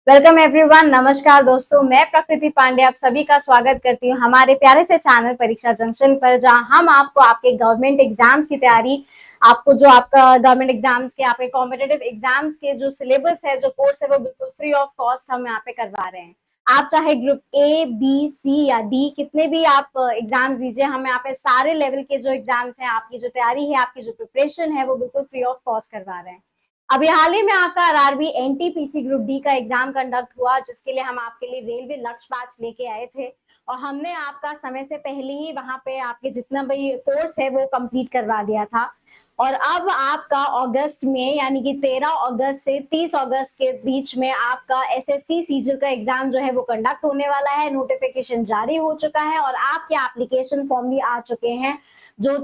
Welcome everyone. नमस्कार दोस्तों, मैं प्रकृति पांडे आप सभी का स्वागत करती हूँ हमारे प्यारे से चैनल परीक्षा जंक्शन पर, जहां हम आपको आपके गवर्नमेंट एग्जाम्स की तैयारी, आपको जो आपका गवर्नमेंट एग्जाम्स के, आपके कॉम्पिटेटिव एग्जाम्स के जो सिलेबस है, जो कोर्स है, वो बिल्कुल फ्री ऑफ कॉस्ट हम यहाँ पे करवा रहे हैं। आप चाहे ग्रुप ए, बी, सी या डी कितने भी आप एग्जाम्स दीजिए, हम यहाँ पे सारे लेवल के जो एग्जाम्स हैं, आपकी जो तैयारी है, आपकी जो प्रिपरेशन है, वो बिल्कुल फ्री ऑफ कॉस्ट करवा रहे हैं। अभी हाल ही में आपका आरआरबी एनटीपीसी ग्रुप डी का एग्जाम कंडक्ट हुआ, जिसके लिए हम आपके लिए रेलवे लक्ष्य बैच लेके आए थे और हमने आपका समय से पहले ही वहां पे आपके जितना भी कोर्स है वो कंप्लीट करवा दिया था। और अब आपका अगस्त में, यानी कि 13 अगस्त से 30 अगस्त के बीच में आपका एसएससी सीजीएल का एग्जाम जो है वो कंडक्ट होने वाला है। नोटिफिकेशन जारी हो चुका है और आपके एप्लीकेशन फॉर्म भी आ चुके हैं, जो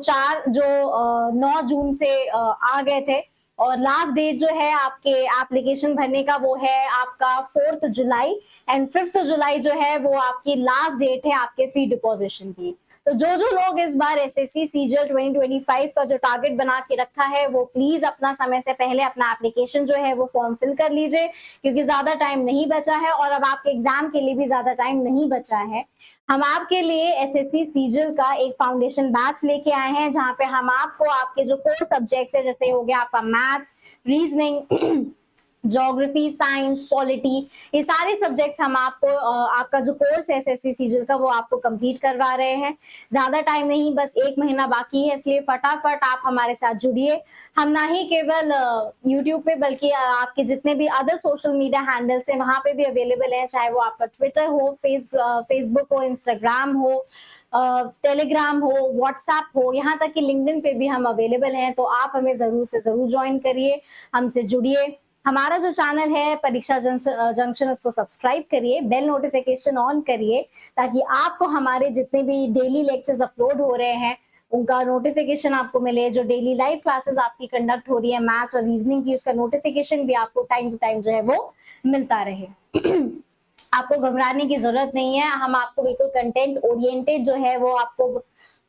9 जून से आ गए थे। और लास्ट डेट जो है आपके एप्लीकेशन भरने का वो है आपका 4 जुलाई, एंड 5 जुलाई जो है वो आपकी लास्ट डेट है आपके फी डिपोजिशन की। तो जो जो लोग इस बार एसएससी सीजीएल 2025 का जो टारगेट बना के रखा है, वो प्लीज अपना समय से पहले अपना एप्लीकेशन जो है वो फॉर्म फिल कर लीजिए, क्योंकि ज्यादा टाइम नहीं बचा है और अब आपके एग्जाम के लिए भी ज्यादा टाइम नहीं बचा है। हम आपके लिए एसएससी सीजीएल का एक फाउंडेशन बैच लेके आए हैं, जहां पे हम आपको आपके जो कोर सब्जेक्ट्स है, जैसे हो गया आपका maths, reasoning, geography, science, polity, ये सारे सब्जेक्ट्स हम आपको आपका जो कोर्स है एसएससी सीजीएल का वो आपको कंप्लीट करवा रहे हैं। ज्यादा टाइम नहीं, बस 1 महीना बाकी है, इसलिए फटाफट आप हमारे साथ जुड़िए। हम ना ही केवल यूट्यूब पे बल्कि आपके जितने भी अदर सोशल मीडिया हैंडल्स हैं वहां पे भी अवेलेबल है, चाहे वो आपका ट्विटर हो, फेसबुक हो, इंस्टाग्राम हो, टेलीग्राम हो, व्हाट्सएप हो, यहाँ तक कि लिंक्डइन पे भी हम अवेलेबल हैं। तो आप हमें जरूर से जरूर ज्वाइन करिए, हमसे जुड़िए। हमारा जो चैनल है परीक्षा जंक्शन, उसको सब्सक्राइब करिए, बेल नोटिफिकेशन ऑन करिए, ताकि आपको हमारे जितने भी डेली लेक्चर्स अपलोड हो रहे हैं उनका नोटिफिकेशन आपको मिले। जो डेली लाइव क्लासेस आपकी कंडक्ट हो रही है मैथ्स और रीजनिंग की, उसका नोटिफिकेशन भी आपको टाइम टू टाइम जो है वो मिलता रहे। आपको घबराने की जरूरत नहीं है, हम आपको बिल्कुल कंटेंट ओरिएंटेड जो है वो आपको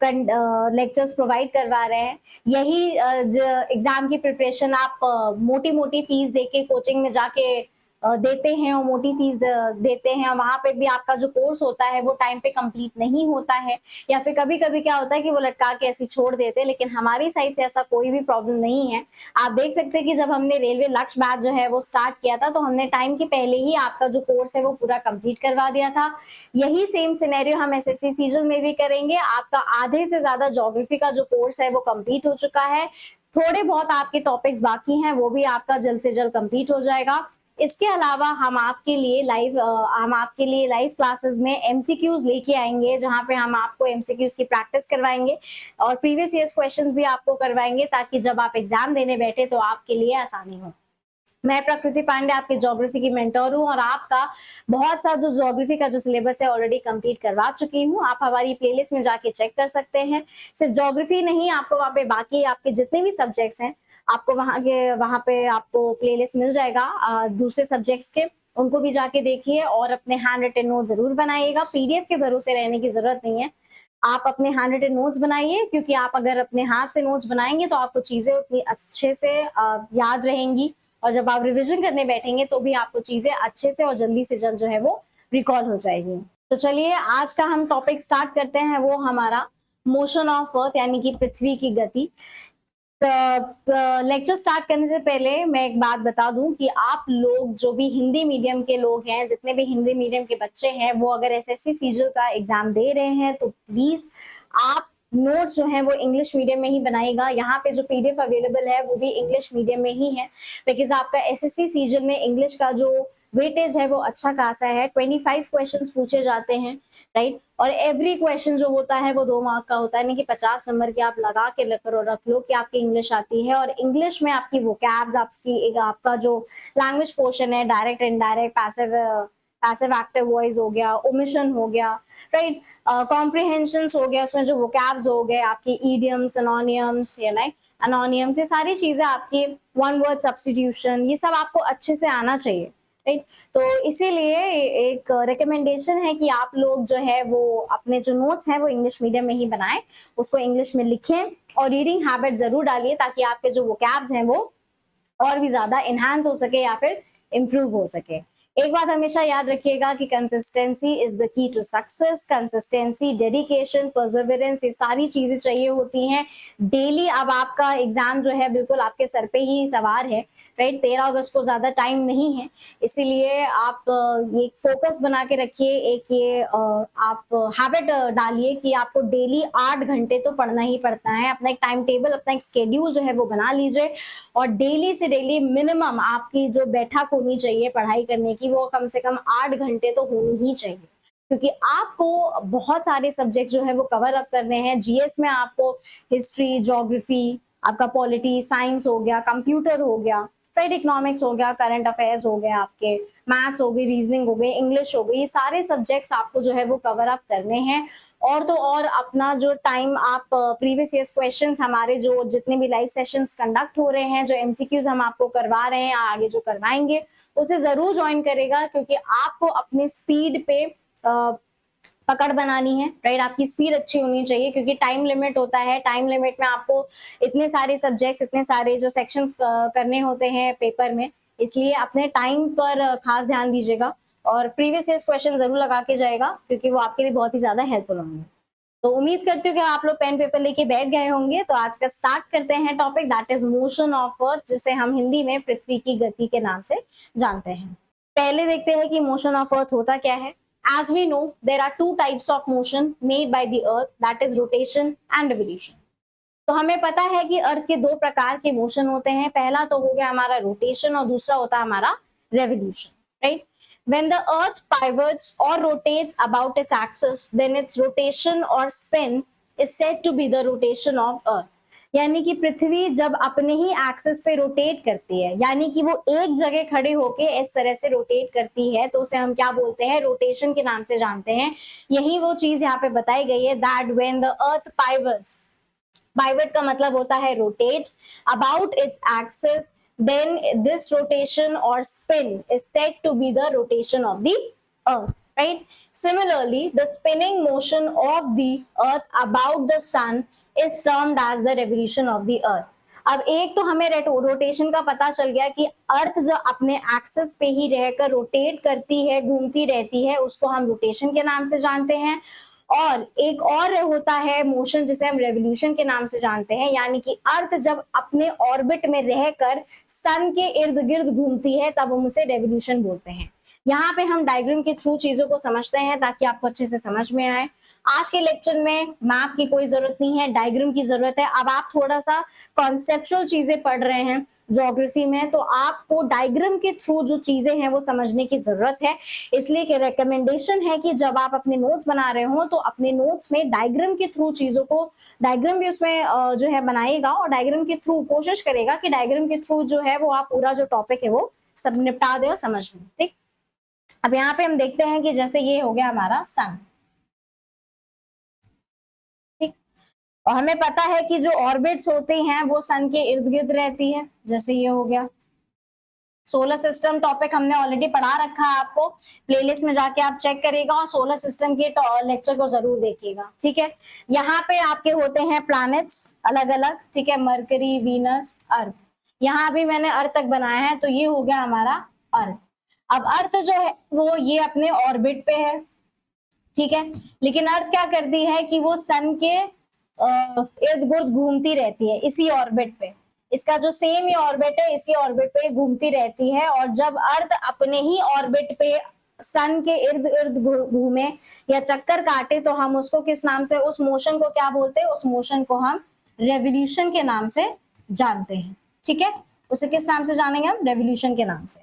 लेक्चर्स प्रोवाइड करवा रहे हैं। यही एग्जाम की प्रिपरेशन आप मोटी मोटी फीस देके कोचिंग में जाके देते हैं और मोटी फीस देते हैं, वहां पे भी आपका जो कोर्स होता है वो टाइम पे कंप्लीट नहीं होता है, या फिर कभी कभी क्या होता है कि वो लटका के ऐसे छोड़ देते हैं। लेकिन हमारी साइड से ऐसा कोई भी प्रॉब्लम नहीं है। आप देख सकते हैं कि जब हमने रेलवे लक्ष्य बैच जो है वो स्टार्ट किया था, तो हमने टाइम के पहले ही आपका जो कोर्स है वो पूरा कंप्लीट करवा दिया था। यही सेम सिनेरियो हम एसएससी सीजीएल में भी करेंगे। आपका आधे से ज्यादा ज्योग्राफी का जो कोर्स है वो कंप्लीट हो चुका है, थोड़े बहुत आपके टॉपिक्स बाकी हैं, वो भी आपका जल्द से जल्द कंप्लीट हो जाएगा। इसके अलावा हम आपके लिए लाइव क्लासेस में एमसीक्यूज लेके आएंगे, जहां पे हम आपको एमसीक्यूज की प्रैक्टिस करवाएंगे और प्रीवियस ईयर्स क्वेश्चंस भी आपको करवाएंगे, ताकि जब आप एग्जाम देने बैठे तो आपके लिए आसानी हो। मैं प्रकृति पांडे आपकी ज्योग्राफी की मेंटोर हूँ और आपका बहुत सा जो ज्योग्राफी का जो सिलेबस है ऑलरेडी कंप्लीट करवा चुकी हूँ। आप हमारी प्लेलिस्ट में जाके चेक कर सकते हैं। सिर्फ ज्योग्राफी नहीं, आपको वहाँ पे बाकी आपके जितने भी सब्जेक्ट्स हैं, आपको वहाँ पे आपको प्लेलिस्ट मिल जाएगा दूसरे सब्जेक्ट्स के, उनको भी जाके देखिए और अपने हैंड रिटन नोट जरूर बनाइएगा। पीडीएफ के भरोसे रहने की जरूरत नहीं है, आप अपने हैंड रिटन नोट्स बनाइए, क्योंकि आप अगर अपने हाथ से नोट्स बनाएंगे तो आपको चीजें उतनी अच्छे से याद रहेंगी, और जब आप रिवीजन करने बैठेंगे तो भी आपको चीजें अच्छे से और जल्दी से जल्द जो है वो रिकॉल हो जाएगी। तो चलिए आज का हम टॉपिक स्टार्ट करते हैं, वो हमारा मोशन ऑफ अर्थ, यानी कि पृथ्वी की गति। लेक्चर स्टार्ट करने से पहले मैं एक बात बता दूं कि आप लोग जो भी हिंदी मीडियम के लोग हैं, जितने भी हिंदी मीडियम के बच्चे हैं, वो अगर एसएससी सीजीएल का एग्जाम दे रहे हैं तो प्लीज आप नोट्स जो है वो इंग्लिश मीडियम में ही बनाएगा। यहाँ पे जो पीडीएफ अवेलेबल है वो भी इंग्लिश मीडियम में ही है, बिकॉज आपका एसएससी सीजीएल में इंग्लिश का जो वेटेज है वो अच्छा खासा है। 25 क्वेश्चंस पूछे जाते हैं, राइट, और एवरी क्वेश्चन जो होता है वो 2 मार्क का होता है, यानी कि 50 नंबर के आप लगा के रख लो कि आपकी इंग्लिश आती है। और इंग्लिश में आपकी वोकैब्स, आपका जो लैंग्वेज पोर्शन है, direct, indirect, passive active voice हो गया, ओमिशन हो गया, राइट, कॉम्प्रिहेंशंस हो गया, उसमें जो वोकैब्स हो गए, आपकी ईडियम्स, एनोनियम्स, एनोनियम्स, ये सारी चीजें आपकी, वन वर्ड सब्स्टिट्यूशन, ये सब आपको अच्छे से आना चाहिए, राइट। तो इसीलिए एक रिकमेंडेशन है कि आप लोग जो है वो अपने जो नोट्स हैं वो इंग्लिश मीडियम में ही बनाएं, उसको इंग्लिश में लिखें और रीडिंग हैबिट जरूर डालिए, ताकि आपके जो वोकैब्स हैं वो और भी ज्यादा इनहांस हो सके या फिर इम्प्रूव हो सके। एक बात हमेशा याद रखिएगा कि consistency is the key to success. Consistency, dedication, perseverance, ये सारी चीजें चाहिए होती हैं डेली। अब आपका एग्जाम जो है बिल्कुल आपके सर पे ही सवार है, राइट। 13 अगस्त को ज्यादा टाइम नहीं है, इसीलिए आप ये फोकस बना के रखिए। एक ये आप हैबिट डालिए कि आपको डेली 8 घंटे तो पढ़ना ही पड़ता है। अपना एक टाइम टेबल, अपना एक स्केड्यूल जो है वो बना लीजिए, और डेली से डेली मिनिमम आपकी जो बैठक होनी चाहिए पढ़ाई करने की, वो कम से कम 8 घंटे तो होनी ही चाहिए, क्योंकि आपको बहुत सारे सब्जेक्ट जो है वो कवर अप करने हैं। जीएस में आपको हिस्ट्री, ज्योग्राफी, आपका पॉलिटी, साइंस हो गया, कंप्यूटर हो गया, राइट, इकोनॉमिक्स हो गया, करंट अफेयर्स हो गए, आपके मैथ्स हो गई, रीजनिंग हो गई, इंग्लिश हो गई, ये सारे सब्जेक्ट्स आपको जो है वो कवर अप करने हैं। और तो और अपना जो टाइम आप प्रीवियस ईयर्स क्वेश्चंस, हमारे जो जितने भी लाइव सेशंस कंडक्ट हो रहे हैं, जो एमसीक्यूज हम आपको करवा रहे हैं, आगे जो करवाएंगे, उसे जरूर ज्वाइन करेगा, क्योंकि आपको अपनी स्पीड पे पकड़ बनानी है, राइट। आपकी स्पीड अच्छी होनी चाहिए, क्योंकि टाइम लिमिट होता है। टाइम लिमिट में आपको इतने सारे सब्जेक्ट्स, इतने सारे जो सेक्शंस करने होते हैं पेपर में, इसलिए अपने टाइम पर खास ध्यान दीजिएगा, और प्रीवियस ईयर्स क्वेश्चन जरूर लगा के जाएगा, क्योंकि वो आपके लिए बहुत ही ज्यादा हेल्पफुल होंगे। तो उम्मीद करती हूँ कि आप लोग पेन पेपर लेके बैठ गए होंगे। तो आज का स्टार्ट करते हैं topic, that is motion of earth, जिसे हम हिंदी में पृथ्वी की गति के नाम से जानते हैं। पहले देखते हैं कि मोशन ऑफ अर्थ होता क्या है। As we know, there are two types of motion made by the earth, that is rotation and revolution. तो हमें पता है कि अर्थ के दो प्रकार के मोशन होते हैं। पहला तो हो गया हमारा रोटेशन, और दूसरा होता है हमारा revolution, right. When the earth pivots or rotates about its axis, then its rotation or spin is said to be the rotation of earth. यानी कि पृथ्वी जब अपने ही एक्सिस पे रोटेट करती है, यानी कि वो एक जगह खड़े होके इस तरह से रोटेट करती है, तो उसे हम क्या बोलते हैं, रोटेशन के नाम से जानते हैं। यही वो चीज यहाँ पे बताई गई है, that when the earth pivots, pivot का मतलब होता है rotate, about its axis, then this rotation or spin is said to be the rotation of the earth, right? Similarly, the spinning motion of the earth about the sun is termed as the revolution of the earth. अब एक तो हमें rotation का पता चल गया कि अर्थ जो अपने एक्सिस पे ही रहकर रोटेट करती है, घूमती रहती है, उसको हम रोटेशन के नाम से जानते हैं। और एक और होता है मोशन, जिसे हम रेवोल्यूशन के नाम से जानते हैं, यानी कि अर्थ जब अपने ऑर्बिट में रहकर सन के इर्द गिर्द घूमती है, तब हम उसे रेवोल्यूशन बोलते हैं। यहाँ पे हम डायग्राम के थ्रू चीजों को समझते हैं, ताकि आपको अच्छे से समझ में आए। आज के लेक्चर में मैप की कोई जरूरत नहीं है, डायग्राम की जरूरत है। अब आप थोड़ा सा कॉन्सेप्चुअल चीजें पढ़ रहे हैं ज्योग्राफी में, तो आपको डायग्राम के थ्रू जो चीजें हैं वो समझने की जरूरत है। इसलिए कि रिकमेंडेशन है कि जब आप अपने नोट्स बना रहे हो, तो अपने नोट्स में डायग्राम के थ्रू चीजों को, डायग्राम भी उसमें जो है बनाएगा, और डायग्राम के थ्रू कोशिश करेगा कि डायग्राम के थ्रू जो है वो आप पूरा जो टॉपिक है वो सब निपटा दे और समझ लें, ठीक। अब यहाँ पे हम देखते हैं कि जैसे ये हो गया हमारा सन, और हमें पता है कि जो ऑर्बिट्स होती हैं वो सन के इर्द गिर्द रहती है। जैसे ये हो गया सोलर सिस्टम टॉपिक, हमने ऑलरेडी पढ़ा रखा है, आपको प्लेलिस्ट में जाके आप चेक करिएगा, और सोलर सिस्टम के लेक्चर को जरूर देखिएगा, ठीक है। यहाँ पे आपके होते हैं प्लैनेट्स अलग अलग, ठीक है, मरकरी, वीनस, अर्थ। यहाँ भी मैंने अर्थ तक बनाया है, तो ये हो गया हमारा अर्थ। अब अर्थ जो है वो ये अपने ऑर्बिट पे है, ठीक है, लेकिन अर्थ क्या करती है कि वो सन के इर्द गिर्द घूमती रहती है, इसी ऑर्बिट पे। इसका जो सेम ही ऑर्बिट है, इसी ऑर्बिट पे घूमती रहती है। और जब अर्थ अपने ही ऑर्बिट पे सन के इर्द गिर्द घूमे या चक्कर काटे, तो हम उसको किस नाम से, उस मोशन को क्या बोलते हैं, उस मोशन को हम रेवोल्यूशन के नाम से जानते हैं, ठीक है। उसे किस नाम से जानेंगे हम, रेवोल्यूशन के नाम से।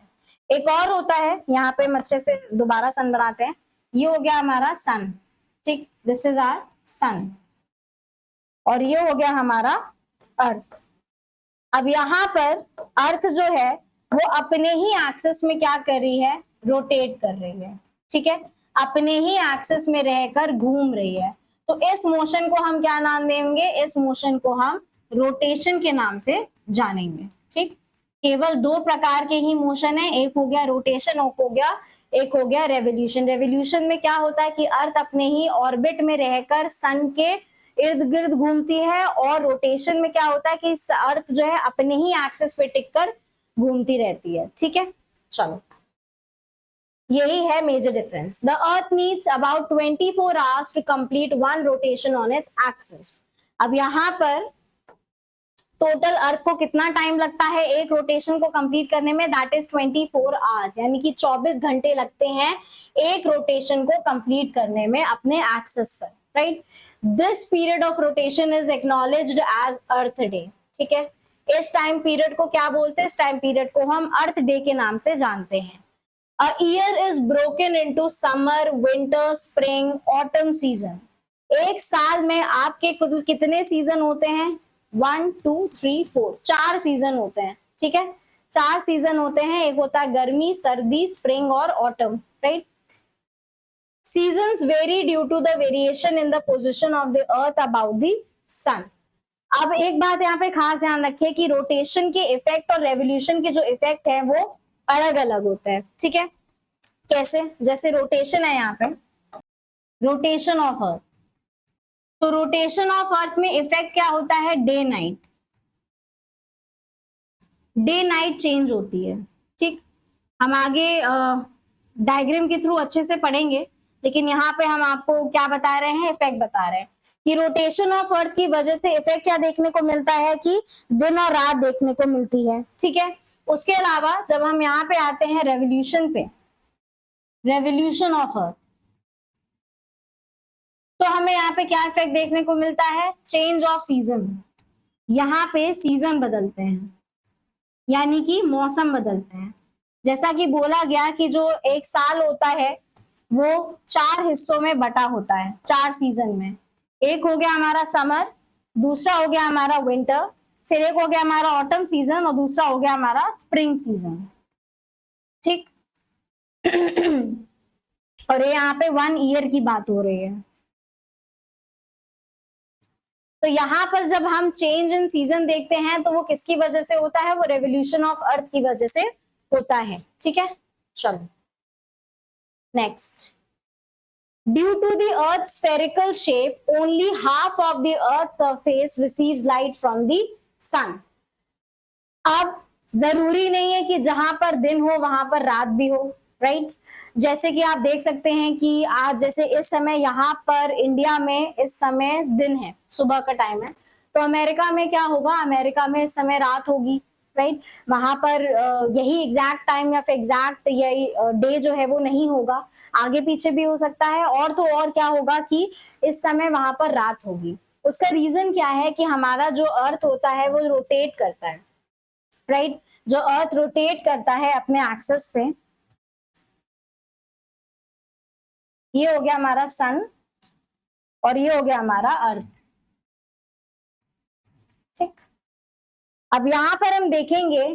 एक और होता है, यहाँ पे हम अच्छे से दोबारा सन बनाते हैं। ये हो गया हमारा सन, ठीक, दिस इज आवर सन, और ये हो गया हमारा अर्थ। अब यहाँ पर अर्थ जो है वो अपने ही एक्सिस में क्या कर रही है, रोटेट कर रही है, ठीक है, अपने ही एक्सिस में रहकर घूम रही है। तो इस मोशन को हम क्या नाम देंगे, इस मोशन को हम रोटेशन के नाम से जानेंगे, ठीक। केवल दो प्रकार के ही मोशन है, एक हो गया रोटेशन, एक हो गया रेवोल्यूशन। रेवोल्यूशन में क्या होता है कि अर्थ अपने ही ऑर्बिट में रहकर सन के इर्द गिर्द घूमती है, और रोटेशन में क्या होता है कि अर्थ जो है अपने ही एक्सिस पे टिककर घूमती रहती है, ठीक है। चलो यही है major difference. The earth needs about 24 hours to complete one rotation on its axis. अब यहाँ पर टोटल अर्थ को कितना टाइम लगता है एक रोटेशन को कंप्लीट करने में, दैट इज 24 आवर्स, यानी कि 24 घंटे लगते हैं एक रोटेशन को कंप्लीट करने में अपने एक्सिस पर, right. This period of rotation is acknowledged as earth day, ठीक है। इस टाइम पीरियड को क्या बोलते हैं, इस टाइम पीरियड को हम अर्थ डे के नाम से जानते हैं। A year is broken into summer, winter, spring, autumn season. एक साल में आपके कुल कितने सीजन होते हैं, 1 2 3 4, 4 सीजन होते हैं, ठीक है। 4 सीजन होते हैं, एक होता है गर्मी, सर्दी, स्प्रिंग और autumn, right. Seasons very due to the variation in the position of the earth about the sun. अब एक बात यहाँ पे खास ध्यान रखिए कि रोटेशन के इफेक्ट और रेवोल्यूशन के जो इफेक्ट है वो अलग अलग होता है, ठीक है। कैसे, जैसे रोटेशन है यहाँ पे, रोटेशन ऑफ अर्थ, तो रोटेशन ऑफ अर्थ में इफेक्ट क्या होता है, day night, day night change होती है, ठीक। हम आगे डायग्राम के थ्रू अच्छे से पढ़ेंगे, लेकिन यहाँ पे हम आपको क्या बता रहे हैं, इफेक्ट बता रहे हैं कि रोटेशन ऑफ अर्थ की वजह से इफेक्ट क्या देखने को मिलता है कि दिन और रात देखने को मिलती है, ठीक है। उसके अलावा जब हम यहाँ पे आते हैं रेवोल्यूशन पे, रेवोल्यूशन ऑफ अर्थ, तो हमें यहाँ पे क्या इफेक्ट देखने को मिलता है, चेंज ऑफ सीजन। यहाँ पे सीजन बदलते हैं, यानी कि मौसम बदलते हैं। जैसा कि बोला गया कि जो एक साल होता है वो 4 हिस्सों में बटा होता है, 4 सीजन में। एक हो गया हमारा समर, दूसरा हो गया हमारा विंटर, फिर एक हो गया हमारा ऑटम सीजन और दूसरा हो गया हमारा स्प्रिंग सीजन, ठीक। और ये यहाँ पे 1 ईयर की बात हो रही है। तो यहाँ पर जब हम चेंज इन सीजन देखते हैं तो वो किसकी वजह से होता है, वो रेवोल्यूशन ऑफ अर्थ की वजह से होता है, ठीक है। चलो next, due to the earth spherical shape only half of the earth surface receives light from the sun. अब जरूरी नहीं है कि जहां पर दिन हो वहां पर रात भी हो, राइट। जैसे कि आप देख सकते हैं कि आज जैसे इस समय यहाँ पर इंडिया में इस समय दिन है, सुबह का टाइम है, तो अमेरिका में क्या होगा, अमेरिका में इस समय रात होगी, राइट। वहां पर यही एग्जैक्ट टाइम या फिर एग्जैक्ट यही डे जो है वो नहीं होगा, आगे पीछे भी हो सकता है। और तो और क्या होगा कि इस समय वहां पर रात होगी। उसका रीजन क्या है कि हमारा जो अर्थ होता है वो रोटेट करता है, राइट। जो अर्थ रोटेट करता है अपने एक्सिस पे, ये हो गया हमारा सन और ये हो गया हमारा अर्थ, ठीक। अब यहां पर हम देखेंगे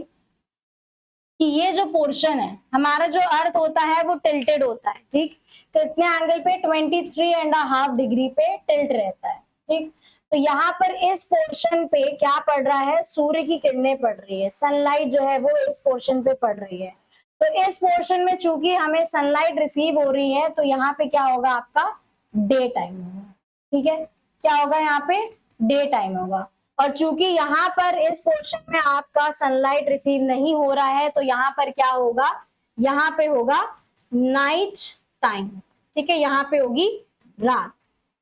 कि ये जो पोर्शन है, हमारा जो अर्थ होता है वो टिल्टेड होता है, ठीक। कितने एंगल पे, 23.5 डिग्री पे टिल्ट रहता है, ठीक। तो यहाँ पर इस पोर्शन पे क्या पड़ रहा है, सूर्य की किरणें पड़ रही है, सनलाइट जो है वो इस पोर्शन पे पड़ रही है। तो इस पोर्शन में चूंकि हमें सनलाइट रिसीव हो रही है तो यहाँ पे क्या होगा, आपका डे टाइम होगा, ठीक है। क्या होगा यहाँ पे, डे टाइम होगा। और चूंकि यहाँ पर इस पोर्शन में आपका सनलाइट रिसीव नहीं हो रहा है तो यहाँ पर क्या होगा, यहाँ पे होगा नाइट टाइम, ठीक है। यहाँ पे होगी रात।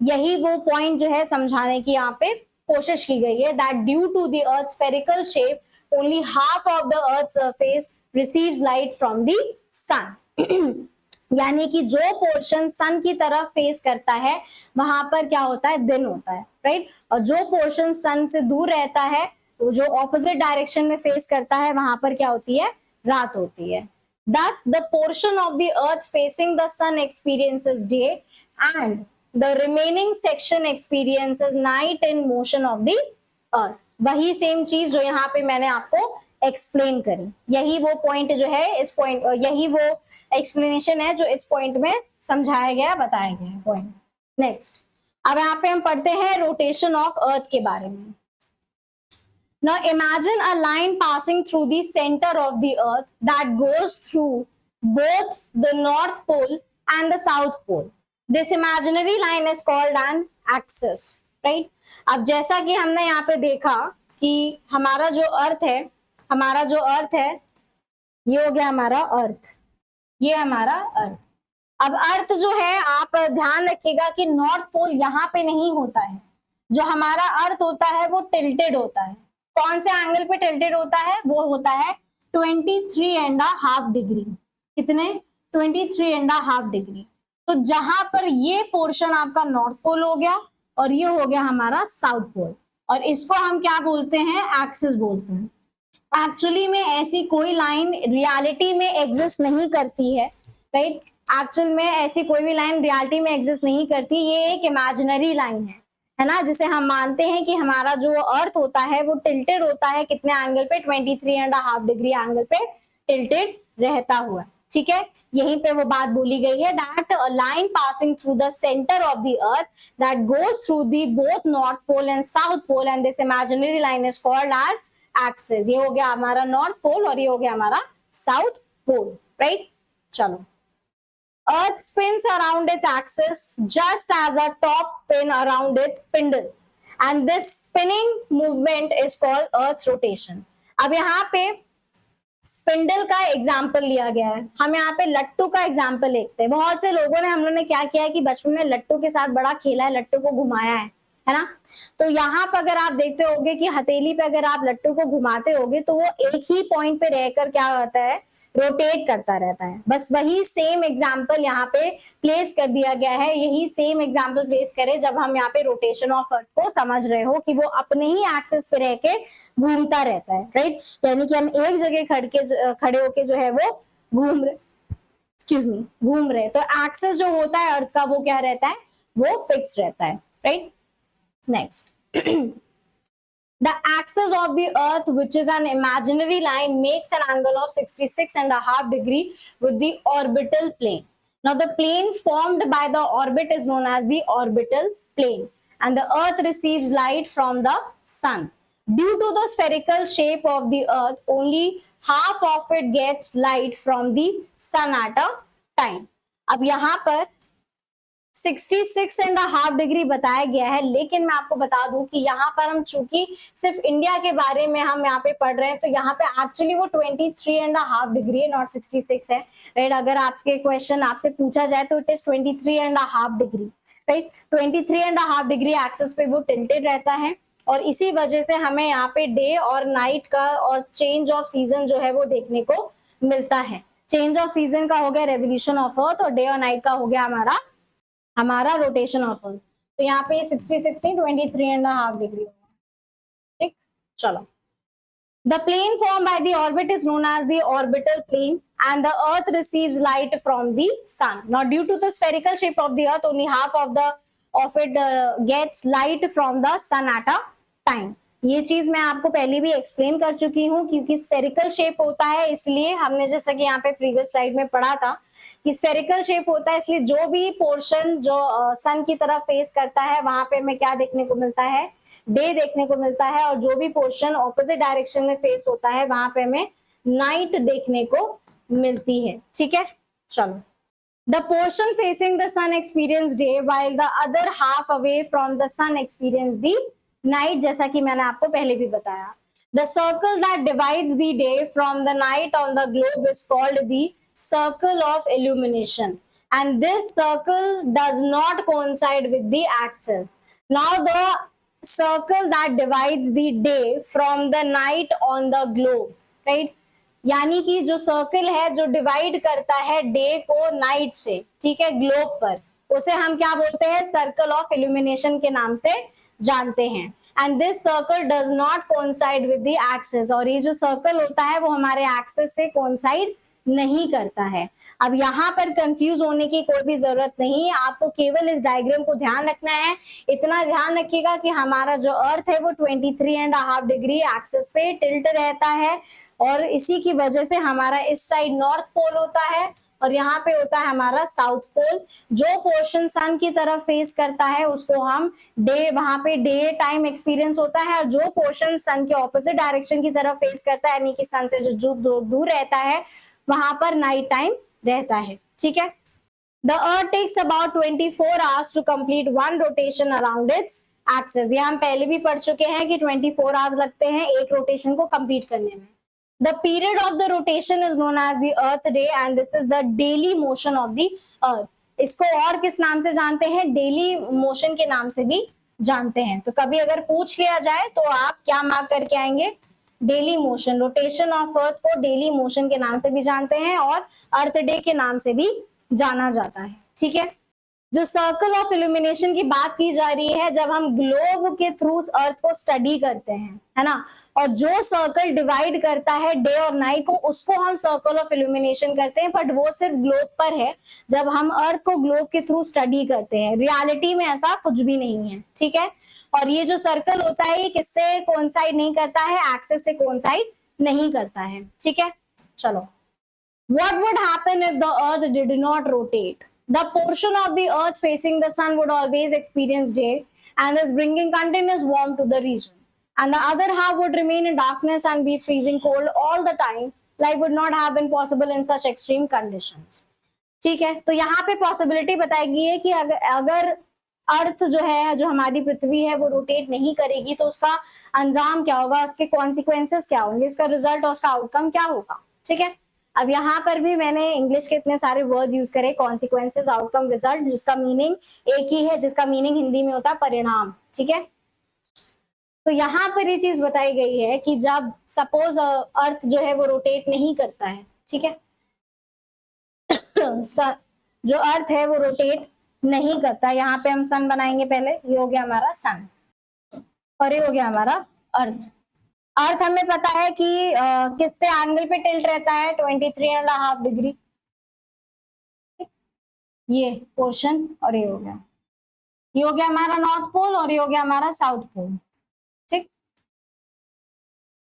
यही वो पॉइंट जो है समझाने की यहाँ पे कोशिश की गई है, that due to the earth spherical shape only half of the earth surface receives light from the sun. यानी कि जो पोर्शन सन की तरफ फेस करता है वहां पर क्या होता है, दिन होता है, राइट। और जो पोर्शन सन से दूर रहता है, वो जो ऑपोजिट डायरेक्शन में फेस करता है, वहां पर क्या होती है, रात होती है। Thus, the portion of the earth facing the sun experiences day and the remaining section experiences night in motion of the earth. वही सेम चीज जो यहाँ पे मैंने आपको एक्सप्लेन करी, यही वो पॉइंट जो है, इस पॉइंट, यही वो एक्सप्लेनेशन है जो इस पॉइंट में समझाया गया, बताया गया पॉइंट। नेक्स्ट, अब यहाँ पे हम पढ़ते हैं रोटेशन ऑफ अर्थ के बारे में। Now imagine a line passing through the center of the earth that goes through both the North Pole and the South Pole. This imaginary line is called an axis, right? अब जैसा कि हमने यहाँ पे देखा कि हमारा जो अर्थ है, ये हो गया हमारा अर्थ, ये हमारा अर्थ। अब अर्थ जो है आप ध्यान रखिएगा कि नॉर्थ पोल यहाँ पे नहीं होता है, जो हमारा अर्थ होता है वो टिल्टेड होता है। कौन से एंगल पे टिल्टेड होता है? वो होता है 23.5 डिग्री। कितने? 23.5 डिग्री। तो जहां पर ये पोर्शन आपका नॉर्थ पोल हो गया और ये हो गया हमारा साउथ पोल, और इसको हम क्या बोलते हैं? एक्सिस बोलते हैं। एक्चुअली में ऐसी कोई लाइन रियलिटी में एग्जिस्ट नहीं करती है, राइट? एक्चुअल में ऐसी कोई भी लाइन रियलिटी में एग्जिस्ट नहीं करती, ये एक इमेजिनरी लाइन है ना, जिसे हम मानते हैं कि हमारा जो अर्थ होता है वो टिल्टेड होता है। कितने एंगल पे? 23.5 डिग्री एंगल पे टिल्टेड रहता हुआ। ठीक है, यहीं पे वो बात बोली गई है, that a line passing through the centre of the earth that goes through the both north pole and south pole and this imaginary line is called as axis. ये हो गया हमारा नॉर्थ पोल और ये हो गया हमारा साउथ पोल, राइट? चलो, Earth spins around its axis just as a top spin around its spindle, and this spinning movement is called Earth's rotation. अब यहाँ पे स्पिंडल का एग्जाम्पल लिया गया है, हम यहाँ पे लट्टू का एग्जाम्पल देखते हैं। बहुत से लोगों ने, हम लोगों ने क्या किया है कि बचपन में लट्टू के साथ बड़ा खेला है, लट्टू को घुमाया है ना? तो यहाँ पर अगर आप देखते होगे कि हथेली पे अगर आप लट्टू को घुमाते होगे तो वो एक ही पॉइंट पे रहकर क्या होता है? रोटेट करता रहता है। बस वही सेम एग्जाम्पल यहाँ पे प्लेस कर दिया गया है। यही सेम एग्जाम्पल प्लेस करें जब हम यहाँ पे रोटेशन ऑफ अर्थ को समझ रहे हो कि वो अपने ही एक्सिस पे रह के घूमता रहता है, राइट? यानी कि हम एक जगह खड़े होके जो है वो घूम रहे। तो एक्सिस जो होता है अर्थ का वो क्या रहता है? वो फिक्स रहता है, right? Next, the axis of the earth, which is an imaginary line, makes an angle of 66.5 degree with the orbital plane. Now the plane formed by the orbit is known as the orbital plane, and the earth receives light from the sun. Due to the spherical shape of the earth, only half of it gets light from the sun at a time. अब यहाँ पर 66.5 degree बताया गया है, लेकिन मैं आपको बता दूं कि यहाँ पर हम चूंकि सिर्फ इंडिया के बारे में हम यहाँ पे पढ़ रहे हैं, तो यहाँ पे एक्चुअली वो 23.5 डिग्री है, नॉट 66 है, राइट? अगर आपके क्वेश्चन आपसे पूछा जाए तो it is 23.5 degree, right? 23.5 degree axis पे वो टिल्टेड रहता है, और इसी वजह से हमें यहाँ पे डे और नाइट का और चेंज ऑफ सीजन जो है वो देखने को मिलता है। चेंज ऑफ सीजन का हो गया रेवोल्यूशन ऑफ अर्थ, और डे और नाइट का हो गया हमारा रोटेशन ऑफ अर्थ। तो यहाँ पे 23.5 डिग्री होगा, ठीक? चलो, the plane formed by the orbit is known as the orbital plane, and the earth receives light from the sun. Now due to the spherical shape of the earth, only half of it gets light from the sun at a time. ये चीज मैं आपको पहले भी explain कर चुकी हूँ, क्योंकि स्फेरिकल शेप होता है, इसलिए हमने जैसा कि यहाँ पे प्रीवियस स्लाइड में पढ़ा था कि स्फेरिकल शेप होता है, इसलिए जो भी पोर्शन जो सन की तरफ फेस करता है वहां पे हमें क्या देखने को मिलता है? डे देखने को मिलता है, और जो भी पोर्शन ऑपोजिट डायरेक्शन में फेस होता है वहां पे हमें नाइट देखने को मिलती है, ठीक है? चलो, the portion facing the sun experience day while the other half away from the sun experience the night, जैसा कि मैंने आपको पहले भी बताया। The circle that divides the day from the night on the globe is called the circle of illumination, and this circle does not coincide with the axis. Now the circle that divides the day from the night on the globe, right? यानी कि जो circle है जो divide करता है day को night से, ठीक है, ग्लोब पर, उसे हम क्या बोलते हैं? सर्कल ऑफ इल्यूमिनेशन के नाम से जानते हैं। And this circle does not coincide with the axis, और ये जो सर्कल होता है वो हमारे एक्सिस से कोइंसाइड नहीं करता है। अब यहाँ पर कंफ्यूज होने की कोई भी जरूरत नहीं है, आपको केवल इस डायग्राम को ध्यान रखना है। इतना ध्यान रखिएगा कि हमारा जो अर्थ है वो 23.5 डिग्री एक्सिस पे टिल्ट रहता है, और इसी की वजह से हमारा इस साइड नॉर्थ पोल होता है और यहाँ पे होता है हमारा साउथ पोल। जो पोर्शन सन की तरफ फेस करता है उसको हम डे, वहां पे डे टाइम एक्सपीरियंस होता है, और जो पोर्शन सन के ऑपोजिट डायरेक्शन की तरफ फेस करता है, यानी कि सन से जो दूर रहता है, वहां पर नाइट टाइम रहता है, ठीक है? The Earth takes about 24 hours to complete one rotation around its axis. ये हम पहले भी पढ़ चुके हैं कि 24 hours लगते हैं एक रोटेशन को कंप्लीट करने में। The period of the rotation is known as the Earth day and this is the daily motion of the Earth. इसको और किस नाम से जानते हैं? डेली मोशन के नाम से भी जानते हैं। तो कभी अगर पूछ लिया जाए तो आप क्या मार्क करके आएंगे? Daily motion. रोटेशन ऑफ अर्थ को डेली मोशन के नाम से भी जानते हैं और अर्थ डे के नाम से भी जाना जाता है। ठीक है, जो सर्कल ऑफ इल्यूमिनेशन की बात की जा रही है, जब हम ग्लोब के थ्रू अर्थ को स्टडी करते हैं, है ना, और जो सर्कल डिवाइड करता है डे और नाइट को, उसको हम सर्कल ऑफ इल्यूमिनेशन करते हैं, बट वो सिर्फ ग्लोब पर है जब हम अर्थ को ग्लोब के थ्रू स्टडी करते हैं। रियलिटी में ऐसा कुछ भी नहीं है। ठीक है, और ये जो सर्कल होता है ये किससे कोइंसाइड नहीं करता है? एक्सिस से कोइंसाइड नहीं करता है। ठीक है, चलो, what would happen if the earth did not rotate? The portion of the earth facing the sun would always experience day and is bringing continuous warmth to the region, and the other half would remain in darkness and be freezing cold all the time. Life would not have been possible in such extreme conditions. ठीक है, तो यहाँ पे possibility बताई गई है कि अगर अर्थ जो है, जो हमारी पृथ्वी है, वो रोटेट नहीं करेगी तो उसका अंजाम क्या होगा, उसके कॉन्सिक्वेंसेस क्या होंगे, उसका रिजल्ट और उसका आउटकम क्या होगा। ठीक है, अब यहाँ पर भी मैंने इंग्लिश के इतने सारे वर्ड्स यूज करे, कॉन्सिक्वेंसेस, आउटकम, रिजल्ट, जिसका मीनिंग एक ही है, जिसका मीनिंग हिंदी में होता है परिणाम। ठीक है, तो यहाँ पर ये चीज बताई गई है कि जब सपोज अर्थ जो है वो रोटेट नहीं करता है, ठीक है, जो अर्थ है वो रोटेट नहीं करता। यहाँ पे हम सन बनाएंगे पहले, ये हो गया हमारा सन और ये हो गया हमारा अर्थ। अर्थ हमें पता है कि कितने एंगल पे टिल्ट रहता है? 23.5 डिग्री। ये पोर्शन और ये हो गया हमारा नॉर्थ पोल और ये हो गया हमारा साउथ पोल। ठीक,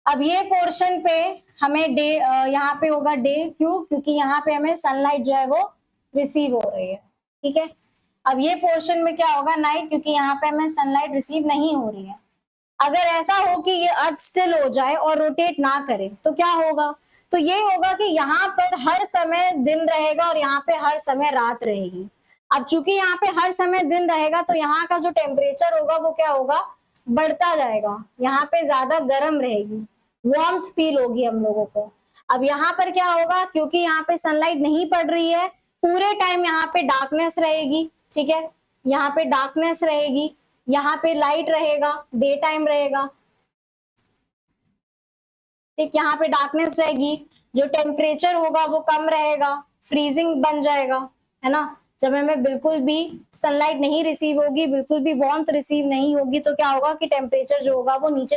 अब ये पोर्शन पे हमें डे, यहाँ पे होगा डे, क्यों? क्योंकि यहाँ पे हमें सनलाइट जो है वो रिसीव हो रही है। ठीक है, अब ये पोर्शन में क्या होगा? नाइट, क्योंकि यहाँ पे हमें सनलाइट रिसीव नहीं हो रही है। अगर ऐसा हो कि ये अर्थ स्टिल हो जाए और रोटेट ना करे तो क्या होगा? तो ये होगा कि यहाँ पर हर समय दिन रहेगा और यहाँ पे हर समय रात रहेगी। अब चूंकि यहाँ पे हर समय दिन रहेगा तो यहाँ का जो टेम्परेचर होगा वो क्या होगा? बढ़ता जाएगा। यहाँ पे ज्यादा गर्म रहेगी, वार्मथ फील होगी हम लोगों को। अब यहाँ पर क्या होगा? क्योंकि यहाँ पे सनलाइट नहीं पड़ रही है, पूरे टाइम यहाँ पे डार्कनेस रहेगी। ठीक है, यहाँ पे डार्कनेस रहेगी, यहाँ पे लाइट रहेगा, डे टाइम रहेगा। ठीक, यहाँ पे डार्कनेस रहेगी, जो टेम्परेचर होगा वो कम रहेगा, फ्रीजिंग बन जाएगा, है ना। जब हमें बिल्कुल भी सनलाइट नहीं रिसीव होगी, बिल्कुल भी वार्मथ रिसीव नहीं होगी तो क्या होगा कि टेम्परेचर जो होगा वो नीचे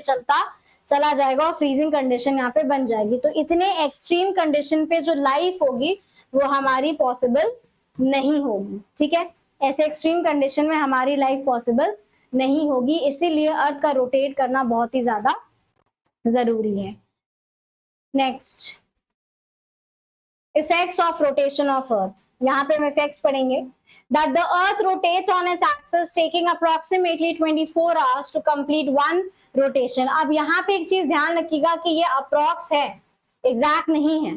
चला जाएगा और फ्रीजिंग कंडीशन यहाँ पे बन जाएगी। तो इतने एक्सट्रीम कंडीशन पे जो लाइफ होगी वो हमारी पॉसिबल नहीं होगी। ठीक है, ऐसे एक्सट्रीम कंडीशन में हमारी लाइफ पॉसिबल नहीं होगी, इसीलिए अर्थ का रोटेट करना बहुत ही ज्यादा जरूरी है। Next, effects of rotation of earth. यहाँ पे हम इफेक्ट्स पढ़ेंगे। That the earth rotates on its axis taking approximately 24 hours to complete one rotation. अब यहाँ पे एक चीज ध्यान रखिएगा कि ये अप्रोक्स है, एग्जैक्ट नहीं है,